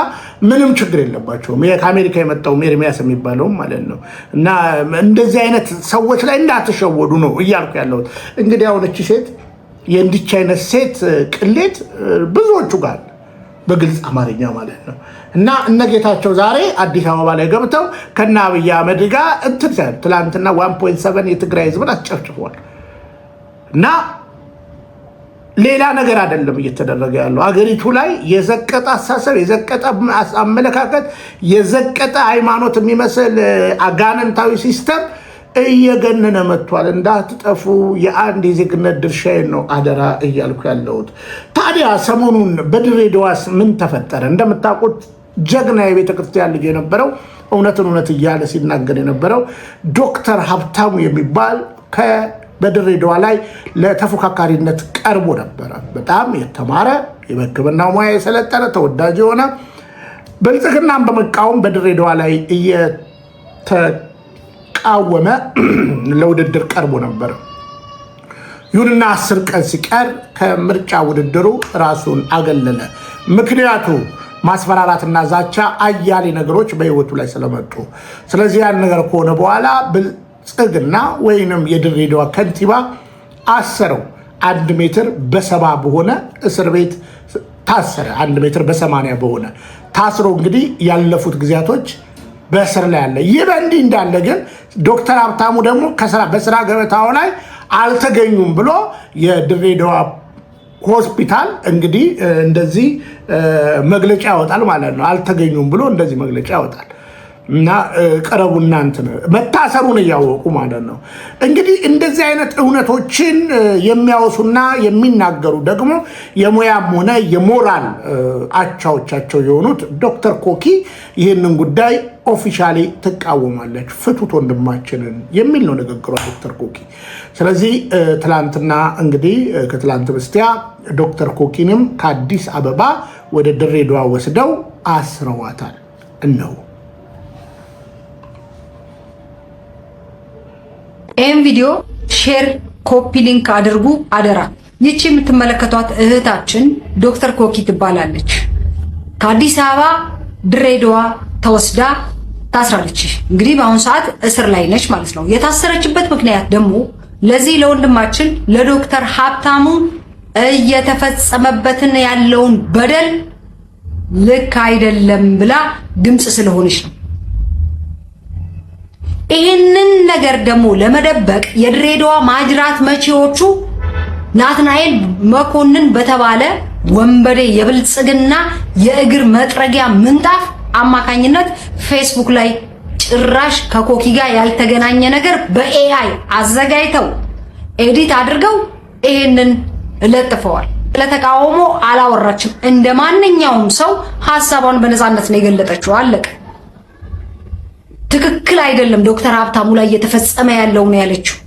ምንም ችግር የለባቸውም። ከአሜሪካ የመጣው ኤርሚያስ የሚባለው ማለት ነው። እና እንደዚህ አይነት ሰዎች ላይ እንዳትሸወዱ ነው እያልኩ ያለሁት። እንግዲህ አሁን እቺ ሴት የእንዲች አይነት ሴት ቅሌት ብዙዎቹ ጋር በግልጽ አማርኛ ማለት ነው። እና እነ ጌታቸው ዛሬ አዲስ አበባ ላይ ገብተው ከነ አብይ አህመድ ጋር ትላንትና 1.7 የትግራይ ህዝብን አስጨፍጭፏል። እና ሌላ ነገር አይደለም እየተደረገ ያለው አገሪቱ ላይ የዘቀጠ አሳሰብ፣ የዘቀጠ አመለካከት፣ የዘቀጠ ሃይማኖት የሚመስል አጋንንታዊ ሲስተም እየገነነ መጥቷል። እንዳትጠፉ የአንድ የዜግነት ድርሻዬን ነው አደራ እያልኩ ያለሁት። ታዲያ ሰሞኑን በድሬዳዋስ ምን ተፈጠረ? እንደምታውቁት ጀግና የቤተ ክርስቲያን ልጅ የነበረው እውነትን እውነት እያለ ሲናገር የነበረው ዶክተር ሀብታሙ የሚባል በድሬዳዋ ላይ ለተፎካካሪነት ቀርቦ ነበረ። በጣም የተማረ የሕክምና ሙያ የሰለጠነ ተወዳጅ የሆነ ብልጽግናን በመቃወም በድሬዳዋ ላይ እየተቃወመ ለውድድር ቀርቦ ነበረ። ይሁንና 10 ቀን ሲቀር ከምርጫ ውድድሩ ራሱን አገለለ። ምክንያቱ ማስፈራራትና ዛቻ፣ አያሌ ነገሮች በህይወቱ ላይ ስለመጡ። ስለዚህ ያን ነገር ከሆነ በኋላ ብልጽግና ወይንም የድሬዳዋ ከንቲባ አሰረው። 1 ሜትር በ70 በሆነ እስር ቤት ታሰረ። 1 ሜትር በ80 በሆነ ታስሮ እንግዲህ ያለፉት ጊዜያቶች በእስር ላይ ያለ። ይህ በእንዲህ እንዳለ ግን ዶክተር ሀብታሙ ደግሞ በስራ ገበታው ላይ አልተገኙም ብሎ የድሬዳዋ ሆስፒታል እንግዲህ እንደዚህ መግለጫ ያወጣል ማለት ነው። አልተገኙም ብሎ እንደዚህ መግለጫ ያወጣል እና ቀረቡ እናንተ መታሰሩን እያወቁ ማለት ነው። እንግዲህ እንደዚህ አይነት እውነቶችን የሚያወሱና የሚናገሩ ደግሞ የሙያም ሆነ የሞራል አቻዎቻቸው የሆኑት ዶክተር ኮኪ ይህንን ጉዳይ ኦፊሻሊ ትቃወማለች። ፍቱት ወንድማችንን የሚል ነው ንግግሯ ዶክተር ኮኪ። ስለዚህ ትላንትና እንግዲህ ከትላንት በስቲያ ዶክተር ኮኪንም ከአዲስ አበባ ወደ ድሬዳዋ ወስደው አስረዋታል። እነሆ ይህም ቪዲዮ ሼር፣ ኮፒ ሊንክ አድርጉ አደራ። ይቺ የምትመለከቷት እህታችን ዶክተር ኮኪ ትባላለች። ከአዲስ አበባ ድሬዳዋ ተወስዳ ታስራለች። እንግዲህ በአሁኑ ሰዓት እስር ላይ ነች ማለት ነው። የታሰረችበት ምክንያት ደግሞ ለዚህ ለወንድማችን ለዶክተር ሀብታሙ እየተፈጸመበትን ያለውን በደል ልክ አይደለም ብላ ድምፅ ስለሆነች ነው። ይህንን ነገር ደግሞ ለመደበቅ የድሬዳዋ ማጅራት መቼዎቹ ናትናኤል መኮንን በተባለ ወንበዴ የብልጽግና የእግር መጥረጊያ ምንጣፍ አማካኝነት ፌስቡክ ላይ ጭራሽ ከኮኪ ጋር ያልተገናኘ ነገር በኤአይ አዘጋጅተው ኤዲት አድርገው ይሄንን ለጥፈዋል። ለተቃውሞ አላወራችም። እንደ ማንኛውም ሰው ሐሳቧን በነፃነት ነው የገለጠችው። አለቀ። ትክክል አይደለም ዶክተር ሀብታሙ ላይ እየተፈጸመ ያለው ነው ያለችው።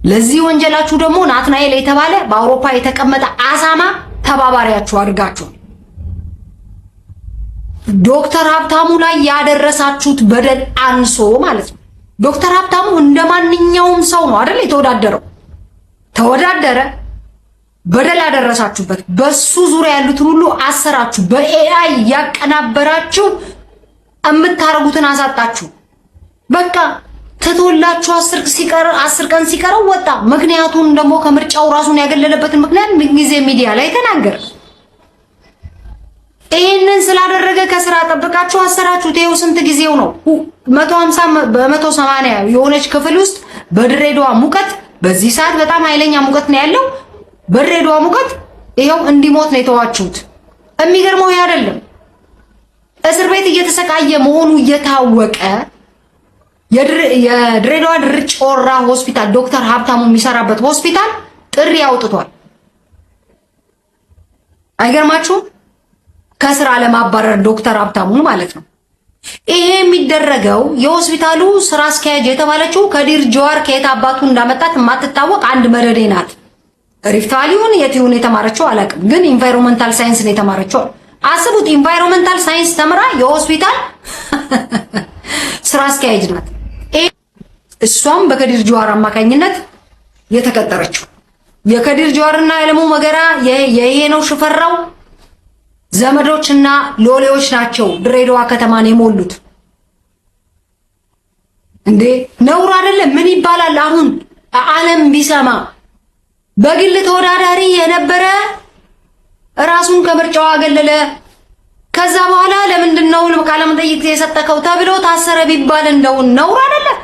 ለዚህ ወንጀላችሁ ደግሞ ናትናኤል የተባለ በአውሮፓ የተቀመጠ አሳማ ተባባሪያችሁ አድርጋችሁ ዶክተር ሀብታሙ ላይ ያደረሳችሁት በደል አንሶ ማለት ነው። ዶክተር ሀብታሙ እንደማንኛውም ሰው ነው አይደል የተወዳደረው። ተወዳደረ፣ በደል አደረሳችሁበት፣ በሱ ዙሪያ ያሉትን ሁሉ አሰራችሁ፣ በኤአይ ያቀናበራችሁ፣ እምታረጉትን አሳጣችሁ። በቃ ተቶላችሁ 10 ቀን ሲቀረው ወጣ። ምክንያቱም ደግሞ ከምርጫው ራሱን ያገለለበትን ምክንያት ጊዜ ሚዲያ ላይ ተናገረ። ይሄንን ስላደረገ ከስራ ጠብቃችሁ አሰራችሁት። ይኸው ስንት ጊዜው ነው? 150 በ180 የሆነች ክፍል ውስጥ በድሬዳዋ ሙቀት፣ በዚህ ሰዓት በጣም ኃይለኛ ሙቀት ነው ያለው። በድሬዳዋ ሙቀት ይኸው እንዲሞት ነው የተዋችሁት። የሚገርመው ይሄ አይደለም። እስር ቤት እየተሰቃየ መሆኑ እየታወቀ የድሬዳዋ ድር ጮራ ሆስፒታል ዶክተር ሀብታሙ የሚሰራበት ሆስፒታል ጥሪ አውጥቷል። አይገርማችሁም? ከስራ ለማባረር ዶክተር ሀብታሙን ማለት ነው። ይሄ የሚደረገው የሆስፒታሉ ስራ አስኪያጅ የተባለችው ከዲር ጀዋር ከየት አባቱ እንዳመጣት የማትታወቅ አንድ መረዴ ናት። ሪፍት ቫሊውን የት ይሁን የተማረችው አላውቅም፣ ግን ኢንቫይሮንመንታል ሳይንስ ነው የተማረችው። አስቡት፣ ኢንቫይሮንመንታል ሳይንስ ተምራ የሆስፒታል ስራ አስኪያጅ ናት። እሷም በከዲር ጀዋር አማካኝነት የተቀጠረችው የከዲር ጀዋርና የለሙ መገራ የይሄ ነው ሽፈራው ዘመዶችና ሎሌዎች ናቸው ድሬዳዋ ከተማን የሞሉት። እንዴ ነውር አይደለም? ምን ይባላል አሁን ዓለም ቢሰማ? በግል ተወዳዳሪ የነበረ ራሱን ከምርጫው አገለለ። ከዛ በኋላ ለምንድነው ቃለ መጠይቅ የሰጠከው ተብሎ ታሰረ ቢባል እንደው ነውር አይደለም?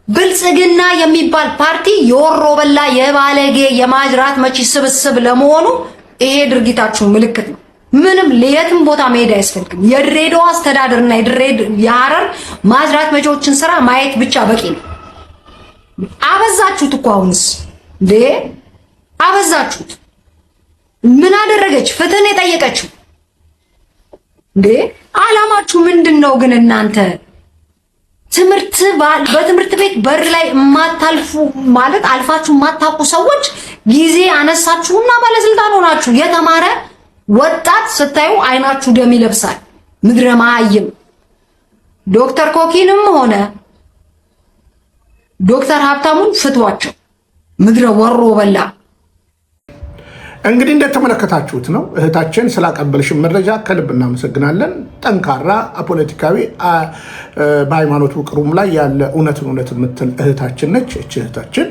ብልጽግና የሚባል ፓርቲ የወሮ በላ የባለጌ የማጅራት መቺ ስብስብ ለመሆኑ ይሄ ድርጊታችሁ ምልክት ነው። ምንም ለየትም ቦታ መሄድ አያስፈልግም። የድሬዳዋ አስተዳደርና የሐረር ማጅራት መቺዎችን ስራ ማየት ብቻ በቂ ነው። አበዛችሁት እኮ አሁንስ እንዴ አበዛችሁት። ምን አደረገች? ፍትህን የጠየቀችው እንዴ? አላማችሁ ምንድነው ግን እናንተ? በትምህርት ቤት በር ላይ የማታልፉ ማለት አልፋችሁ የማታውቁ ሰዎች ጊዜ አነሳችሁና ባለስልጣን ሆናችሁ። የተማረ ወጣት ስታዩ አይናችሁ ደም ይለብሳል። ምድረ መሃይም ዶክተር ኮኪንም ሆነ ዶክተር ሀብታሙን ፍቷቸው። ምድረ ወሮ በላ። እንግዲህ እንደተመለከታችሁት ነው። እህታችን ስላቀበልሽን መረጃ ከልብ እናመሰግናለን። ጠንካራ ፖለቲካዊ በሃይማኖት ውቅሩም ላይ ያለ እውነትን የምትል እህታችን ነች እቺ እህታችን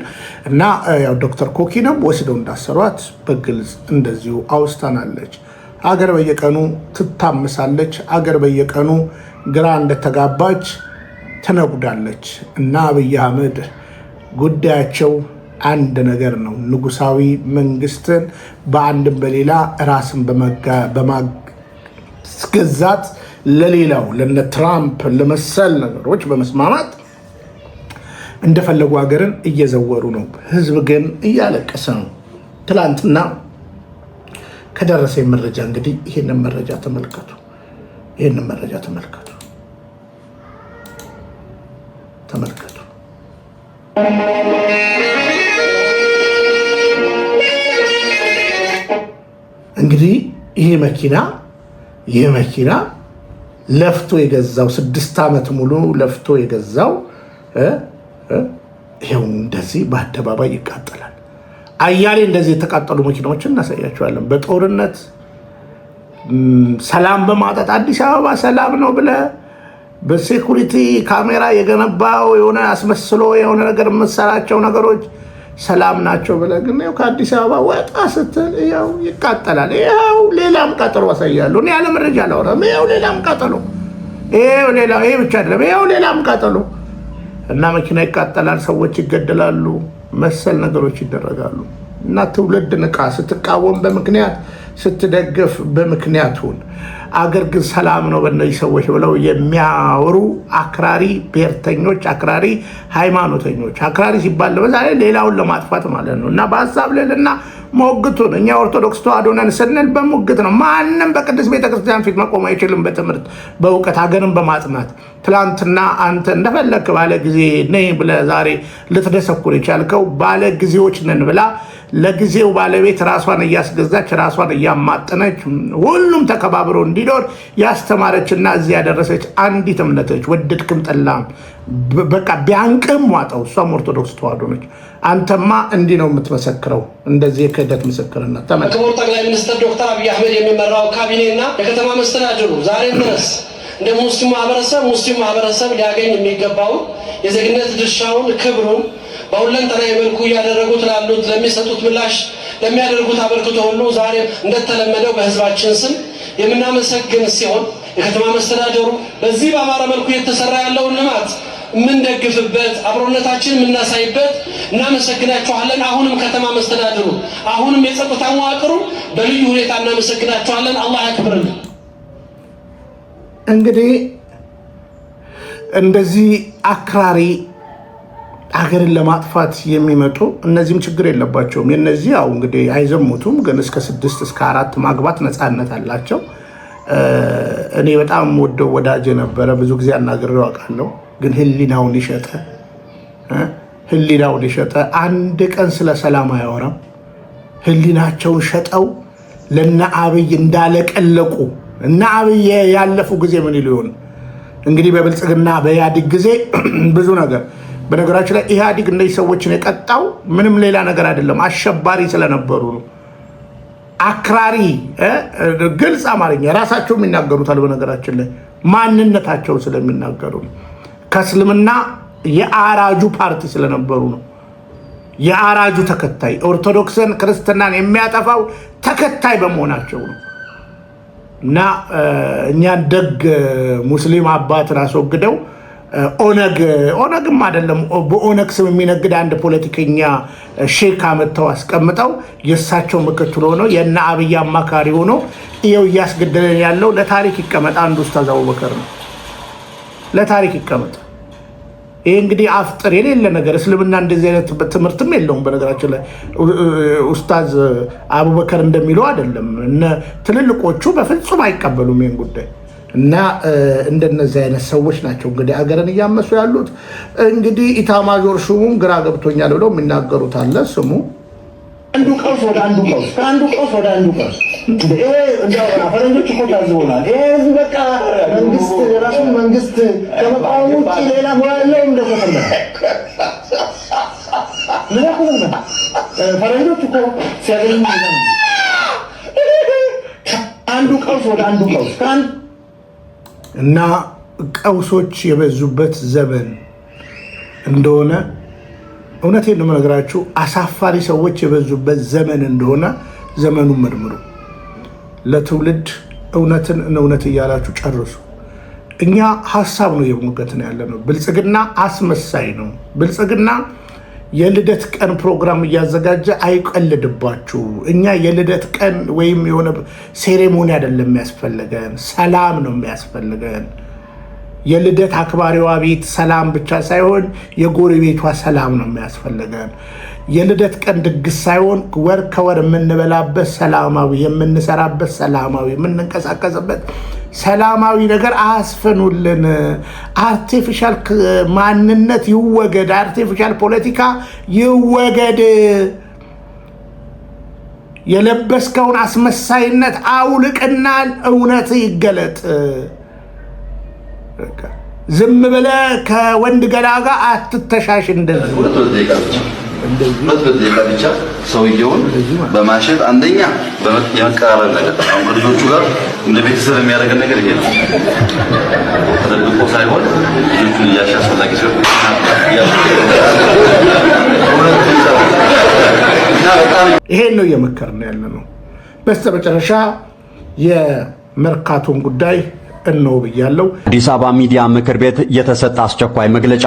እና ያው ዶክተር ኮኪንም ወስደው እንዳሰሯት በግልጽ እንደዚሁ አውስታናለች። አገር በየቀኑ ትታምሳለች። አገር በየቀኑ ግራ እንደተጋባች ትነጉዳለች እና አብይ አህመድ ጉዳያቸው አንድ ነገር ነው። ንጉሳዊ መንግስትን በአንድም በሌላ ራስን በማስገዛት ለሌላው ለነ ትራምፕ ለመሰል ነገሮች በመስማማት እንደፈለጉ ሀገርን እየዘወሩ ነው። ህዝብ ግን እያለቀሰ ነው። ትላንትና ከደረሰ መረጃ እንግዲህ ይህንን መረጃ ተመልከቱ። እንግዲህ ይሄ መኪና ለፍቶ የገዛው 6 ዓመት ሙሉ ለፍቶ የገዛው ይሄው እንደዚህ በአደባባይ ይቃጠላል። አያሌ እንደዚህ የተቃጠሉ መኪናዎችን እናሳያቸዋለን። በጦርነት ሰላም በማጣት አዲስ አበባ ሰላም ነው ብለ በሴኩሪቲ ካሜራ የገነባው የሆነ አስመስሎ የሆነ ነገር የምትሰራቸው ነገሮች ሰላም ናቸው ብለ ግን ያው ከአዲስ አበባ ወጣ ስትል ያው ይቃጠላል። ያው ሌላም ቃጠሎ አሳያለሁ። እኔ ያለ መረጃ አላወራም። ያው ሌላም ቃጠሎ ይሄ ብቻ አይደለም። ያው ሌላም ቃጠሎ እና መኪና ይቃጠላል፣ ሰዎች ይገደላሉ፣ መሰል ነገሮች ይደረጋሉ። እና ትውልድ ንቃ። ስትቃወም በምክንያት ስትደግፍ በምክንያት ሁን። አገር ግን ሰላም ነው በእነዚህ ሰዎች ብለው የሚያወሩ አክራሪ ብሔርተኞች፣ አክራሪ ሃይማኖተኞች፣ አክራሪ ሲባል ለምሳሌ ሌላውን ለማጥፋት ማለት ነው። እና በሀሳብ ልዕልና ሞግቱን። እኛ ኦርቶዶክስ ተዋሕዶ ነን ስንል በሙግት ነው። ማንም በቅድስት ቤተክርስቲያን ፊት መቆም አይችልም። በትምህርት በእውቀት ሀገርን በማጥናት ትላንትና አንተ እንደፈለክ ባለ ጊዜ ነኝ ብለህ ዛሬ ልትደሰኩር የቻልከው ባለ ጊዜዎች ነን ብላ ለጊዜው ባለቤት ራሷን እያስገዛች ራሷን እያማጠነች ሁሉም ተከባብሮ እንዲኖር ያስተማረችና እዚህ ያደረሰች አንዲት እምነት ነች። ወደድክም ጠላም በቃ ቢያንቅም ዋጠው እሷም ኦርቶዶክስ ተዋሕዶ ነች። አንተማ እንዲህ ነው የምትመሰክረው፣ እንደዚህ የክህደት ምስክርነት ተመልከት። ክቡር ጠቅላይ ሚኒስትር ዶክተር አብይ አህመድ የሚመራው ካቢኔና የከተማ መስተዳድሩ ዛሬም ድረስ እንደ ሙስሊም ማህበረሰብ ሊያገኝ የሚገባውን የዜግነት ድርሻውን ክብሩን በሁለንተናዊ መልኩ እያደረጉት ላሉት ለሚሰጡት ምላሽ ለሚያደርጉት አበርክቶ ሁሉ ዛሬም እንደተለመደው በህዝባችን ስም የምናመሰግን ሲሆን የከተማ መስተዳድሩ በዚህ በአማረ መልኩ የተሰራ ያለውን ልማት የምንደግፍበት አብሮነታችን የምናሳይበት እናመሰግናችኋለን። አሁንም ከተማ መስተዳድሩ አሁንም የጸጥታ መዋቅሩ በልዩ ሁኔታ እናመሰግናችኋለን። አላህ ያክብርልን። እንግዲህ እንደዚህ አክራሪ ሀገርን ለማጥፋት የሚመጡ እነዚህም ችግር የለባቸውም። የነዚህ ያው እንግዲህ አይዘሙቱም፣ ግን እስከ 6 እስከ 4 ማግባት ነፃነት አላቸው። እኔ በጣም ወደው ወዳጅ ነበረ፣ ብዙ ጊዜ አናግሬው አውቃለሁ። ግን ህሊናውን የሸጠ አንድ ቀን ስለ ሰላም አያወራም። ህሊናቸውን ሸጠው ለነ አብይ እንዳለቀለቁ እና አብይ ያለፉ ጊዜ ምን ይሆን እንግዲህ በብልጽግና በኢህአዴግ ጊዜ ብዙ ነገር። በነገራችን ላይ ኢህአዴግ እንደዚህ ሰዎችን የቀጣው ምንም ሌላ ነገር አይደለም፣ አሸባሪ ስለነበሩ ነው። አክራሪ ግልጽ አማርኛ ራሳቸው የሚናገሩታል። በነገራችን ላይ ማንነታቸው ስለሚናገሩ ነው። ከእስልምና የአራጁ ፓርቲ ስለነበሩ ነው። የአራጁ ተከታይ ኦርቶዶክስን ክርስትናን የሚያጠፋው ተከታይ በመሆናቸው ነው። እና እኛን ደግ ሙስሊም አባትን አስወግደው ኦነግም አይደለም በኦነግ ስም የሚነግድ አንድ ፖለቲከኛ ሼክ አመተው አስቀምጠው የእሳቸው ምክትል ሆነው የነ አብይ አማካሪ ሆኖ ይኸው እያስገደለን ያለው ለታሪክ ይቀመጥ። አንዱ ኡስታዝ አቡበከር ነው። ለታሪክ ይቀመጥ። ይሄ እንግዲህ አፍጥር የሌለ ነገር እስልምና እንደዚህ አይነት ትምህርትም የለውም። በነገራችን ላይ ኡስታዝ አቡበከር እንደሚለው አይደለም። ትልልቆቹ በፍጹም አይቀበሉም ይህን ጉዳይ እና እንደነዚህ አይነት ሰዎች ናቸው እንግዲህ አገርን እያመሱ ያሉት። እንግዲህ ኢታማዦር ሹሙም ግራ ገብቶኛል ብለው የሚናገሩት አለ። ስሙ አንዱ ቀውስ ወደ አንዱ ቀውስ፣ ከአንዱ ቀውስ ወደ አንዱ ቀውስ። ይሄ እንደው ፈረንጆች እኮ ታዝበውናል። ይሄ ህዝብ በቃ መንግስት ራሱን መንግስት ከመቃወም ውጭ ሌላ ሞያለው እንደፈተለ ፈረንጆች እኮ ሲያገኙ አንዱ ቀውስ ወደ አንዱ ቀውስ እና ቀውሶች የበዙበት ዘመን እንደሆነ እውነቴን ነው የምነግራችሁ። አሳፋሪ ሰዎች የበዙበት ዘመን እንደሆነ ዘመኑን መርምሩ። ለትውልድ እውነትን እውነት እያላችሁ ጨርሱ። እኛ ሀሳብ ነው የሞገትን ያለ ነው። ብልጽግና አስመሳይ ነው። ብልጽግና የልደት ቀን ፕሮግራም እያዘጋጀ አይቀልድባችሁ። እኛ የልደት ቀን ወይም የሆነ ሴሬሞኒ አይደለም የሚያስፈልገን፣ ሰላም ነው የሚያስፈልገን። የልደት አክባሪዋ ቤት ሰላም ብቻ ሳይሆን የጎረቤቷ ሰላም ነው የሚያስፈልገን። የልደት ቀን ድግስ ሳይሆን ወር ከወር የምንበላበት ሰላማዊ፣ የምንሰራበት ሰላማዊ፣ የምንንቀሳቀስበት ሰላማዊ ነገር አያስፈኑልን። አርቲፊሻል ማንነት ይወገድ፣ አርቲፊሻል ፖለቲካ ይወገድ። የለበስከውን አስመሳይነት አውልቅና እውነት ይገለጥ። ዝም ብለህ ከወንድ ገላ ጋር አትተሻሽ። እንደዚህ ሁለት ደቂቃ ብቻ ሰውየውን በማሸት አንደኛ የመቀራረብ ነገር አሁን ከልጆቹ ጋር እንደ ቤተሰብ የሚያደርገን ነገር ይሄ ነው። ተደብቆ ሳይሆን ልጆቹን እያሸ አስፈላጊ ሲሆን ይሄን ነው እየመከርን ያለ ነው። በስተመጨረሻ የመርካቶን ጉዳይ እነሆ ብያለሁ። አዲስ አበባ ሚዲያ ምክር ቤት የተሰጠ አስቸኳይ መግለጫ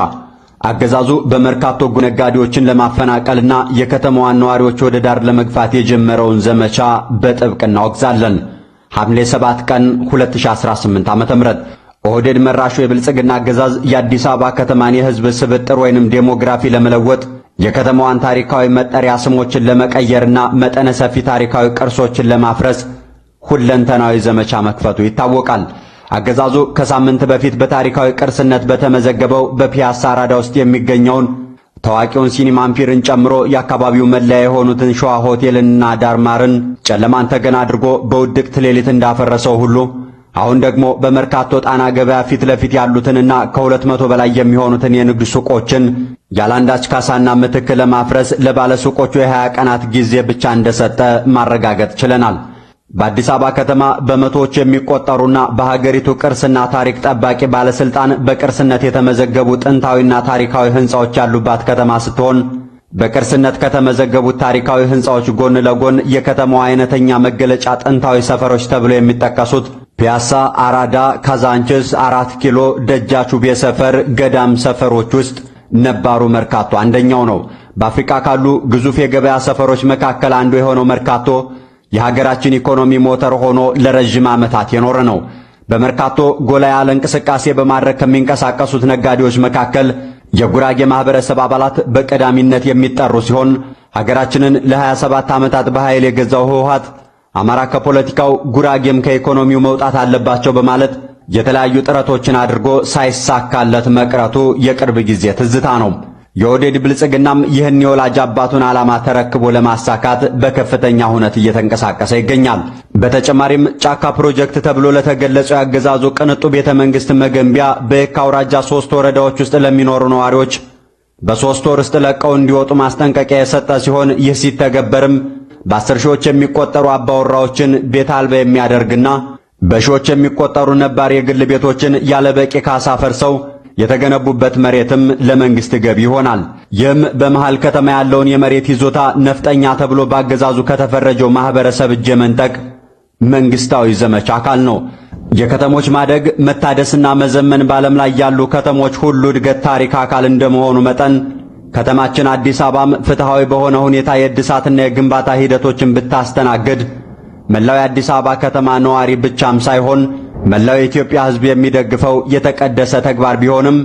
አገዛዙ በመርካቶ ነጋዴዎችን ለማፈናቀልና የከተማዋን ነዋሪዎች ወደ ዳር ለመግፋት የጀመረውን ዘመቻ በጥብቅ እናወግዛለን። ሐምሌ 7 ቀን 2018 ዓ.ም ኦህዴድ መራሹ የብልጽግና አገዛዝ የአዲስ አበባ ከተማን የህዝብ ስብጥር ወይንም ዴሞግራፊ ለመለወጥ የከተማዋን ታሪካዊ መጠሪያ ስሞችን ለመቀየርና መጠነ ሰፊ ታሪካዊ ቅርሶችን ለማፍረስ ሁለንተናዊ ዘመቻ መክፈቱ ይታወቃል። አገዛዙ ከሳምንት በፊት በታሪካዊ ቅርስነት በተመዘገበው በፒያሳ አራዳ ውስጥ የሚገኘውን ታዋቂውን ሲኒማ አምፒርን ጨምሮ የአካባቢው መለያ የሆኑትን ሸዋ ሆቴልና ዳርማርን ጨለማን ተገን አድርጎ በውድቅት ሌሊት እንዳፈረሰው ሁሉ አሁን ደግሞ በመርካቶ ጣና ገበያ ፊት ለፊት ያሉትንና ከ200 በላይ የሚሆኑትን የንግድ ሱቆችን ያላንዳች ካሳና ምትክ ለማፍረስ ለባለ ሱቆቹ የ20 ቀናት ጊዜ ብቻ እንደሰጠ ማረጋገጥ ችለናል። በአዲስ አበባ ከተማ በመቶዎች የሚቆጠሩና በሀገሪቱ ቅርስና ታሪክ ጠባቂ ባለስልጣን በቅርስነት የተመዘገቡ ጥንታዊና ታሪካዊ ህንጻዎች ያሉባት ከተማ ስትሆን በቅርስነት ከተመዘገቡት ታሪካዊ ህንጻዎች ጎን ለጎን የከተማዋ አይነተኛ መገለጫ ጥንታዊ ሰፈሮች ተብለው የሚጠቀሱት ፒያሳ፣ አራዳ፣ ካዛንችስ፣ 4 ኪሎ፣ ደጃቹቤ ሰፈር፣ ገዳም ሰፈሮች ውስጥ ነባሩ መርካቶ አንደኛው ነው። በአፍሪካ ካሉ ግዙፍ የገበያ ሰፈሮች መካከል አንዱ የሆነው መርካቶ የሀገራችን ኢኮኖሚ ሞተር ሆኖ ለረጅም ዓመታት የኖረ ነው። በመርካቶ ጎላ ያለ እንቅስቃሴ በማድረግ ከሚንቀሳቀሱት ነጋዴዎች መካከል የጉራጌ ማህበረሰብ አባላት በቀዳሚነት የሚጠሩ ሲሆን ሀገራችንን ለ27 ዓመታት በኃይል የገዛው ህወሓት አማራ ከፖለቲካው ጉራጌም ከኢኮኖሚው መውጣት አለባቸው በማለት የተለያዩ ጥረቶችን አድርጎ ሳይሳካለት መቅረቱ የቅርብ ጊዜ ትዝታ ነው። የኦህዴድ ብልጽግናም ይህን የወላጅ አባቱን ዓላማ ተረክቦ ለማሳካት በከፍተኛ ሁኔታ እየተንቀሳቀሰ ይገኛል። በተጨማሪም ጫካ ፕሮጀክት ተብሎ ለተገለጸው ያገዛዙ ቅንጡ ቤተ መንግስት መገንቢያ በየካ አውራጃ 3 ወረዳዎች ውስጥ ለሚኖሩ ነዋሪዎች በ3 ወር ውስጥ ለቀው እንዲወጡ ማስጠንቀቂያ የሰጠ ሲሆን ይህ ሲተገበርም በ10 ሺዎች የሚቆጠሩ አባወራዎችን ቤት አልባ የሚያደርግና በሺዎች የሚቆጠሩ ነባር የግል ቤቶችን ያለ በቂ ካሳ ፈርሰው የተገነቡበት መሬትም ለመንግስት ገቢ ይሆናል። ይህም በመሃል ከተማ ያለውን የመሬት ይዞታ ነፍጠኛ ተብሎ ባገዛዙ ከተፈረጀው ማህበረሰብ እጅ መንጠቅ መንግስታዊ ዘመቻ አካል ነው። የከተሞች ማደግ መታደስና መዘመን በዓለም ላይ ያሉ ከተሞች ሁሉ እድገት ታሪክ አካል እንደመሆኑ መጠን ከተማችን አዲስ አበባም ፍትሃዊ በሆነ ሁኔታ የእድሳትና የግንባታ ሂደቶችን ብታስተናግድ መላው የአዲስ አበባ ከተማ ነዋሪ ብቻም ሳይሆን መላው የኢትዮጵያ ሕዝብ የሚደግፈው የተቀደሰ ተግባር ቢሆንም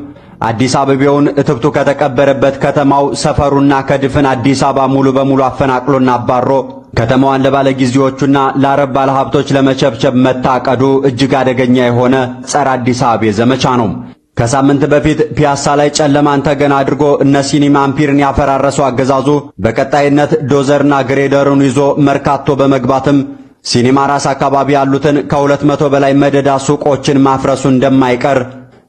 አዲስ አበባውን እትብቱ ከተቀበረበት ከተማው ሰፈሩና ከድፍን አዲስ አበባ ሙሉ በሙሉ አፈናቅሎና አባሮ ከተማዋን ለባለጊዜዎቹና ለአረብ ባለሀብቶች ለመቸብቸብ መታቀዱ እጅግ አደገኛ የሆነ ጸረ አዲስ አበባ ዘመቻ ነው። ከሳምንት በፊት ፒያሳ ላይ ጨለማን ተገን አድርጎ እነ ሲኒማ አምፒርን ያፈራረሰው አገዛዙ በቀጣይነት ዶዘርና ግሬደሩን ይዞ መርካቶ በመግባትም ሲኒማ ራስ አካባቢ ያሉትን ከ200 በላይ መደዳ ሱቆችን ማፍረሱ እንደማይቀር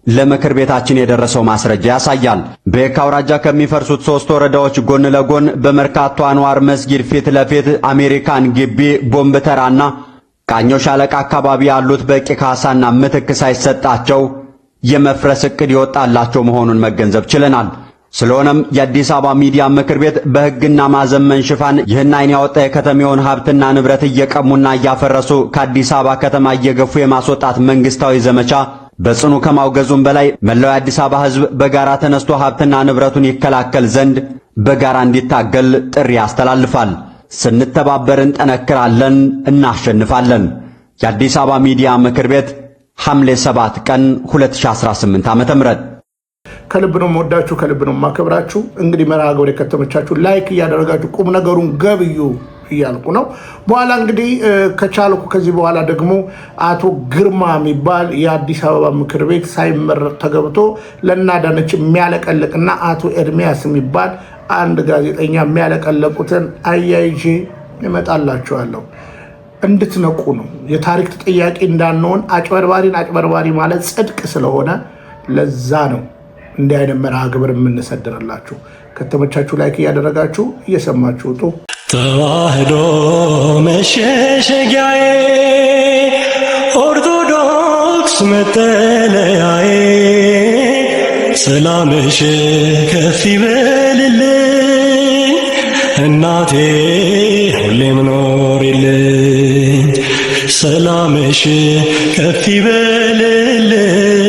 ለምክር ቤታችን የደረሰው ማስረጃ ያሳያል። በየካ አውራጃ ከሚፈርሱት 3 ወረዳዎች ጎን ለጎን በመርካቶ አንዋር መስጊድ ፊት ለፊት አሜሪካን ግቢ፣ ቦምብ ተራና ቃኞ ሻለቃ አካባቢ ያሉት በቂ ካሳና ምትክ ሳይሰጣቸው የመፍረስ ዕቅድ ይወጣላቸው መሆኑን መገንዘብ ችለናል። ስለሆነም የአዲስ አበባ ሚዲያ ምክር ቤት በሕግና ማዘመን ሽፋን ይህን አይን ያወጣ የከተማውን ሀብትና ንብረት እየቀሙና እያፈረሱ ከአዲስ አበባ ከተማ እየገፉ የማስወጣት መንግስታዊ ዘመቻ በጽኑ ከማውገዙም በላይ መላው የአዲስ አበባ ሕዝብ በጋራ ተነስቶ ሀብትና ንብረቱን ይከላከል ዘንድ በጋራ እንዲታገል ጥሪ ያስተላልፋል። ስንተባበር እንጠነክራለን፣ እናሸንፋለን። የአዲስ አበባ ሚዲያ ምክር ቤት ሐምሌ 7 ቀን 2018 ዓ.ም። ከልብ ነው የምወዳችሁ፣ ከልብ ነው የማከብራችሁ። እንግዲህ መርሃ ግብር የከተመቻችሁ ላይክ እያደረጋችሁ ቁም ነገሩን ገብዩ እያልኩ ነው። በኋላ እንግዲህ ከቻልኩ ከዚህ በኋላ ደግሞ አቶ ግርማ የሚባል የአዲስ አበባ ምክር ቤት ሳይመረጥ ተገብቶ ለናዳነች የሚያለቀልቅና አቶ ኤርሚያስ የሚባል አንድ ጋዜጠኛ የሚያለቀለቁትን አያይዤ እመጣላችኋለሁ። እንድትነቁ ነው። የታሪክ ተጠያቂ እንዳንሆን አጭበርባሪን አጭበርባሪ ማለት ጽድቅ ስለሆነ ለዛ ነው እንዲህ አይነት መርሃ ግብር የምንሰድርላችሁ። ከተመቻችሁ ላይክ እያደረጋችሁ እየሰማችሁ ውጡ። ተዋህዶ መሸሸጊያዬ፣ ኦርቶዶክስ መጠለያዬ፣ ሰላምሽ ከፍ ይበልልኝ እናቴ ሁሌም ኖሪልኝ። ሰላምሽ ከፍ ይበልልኝ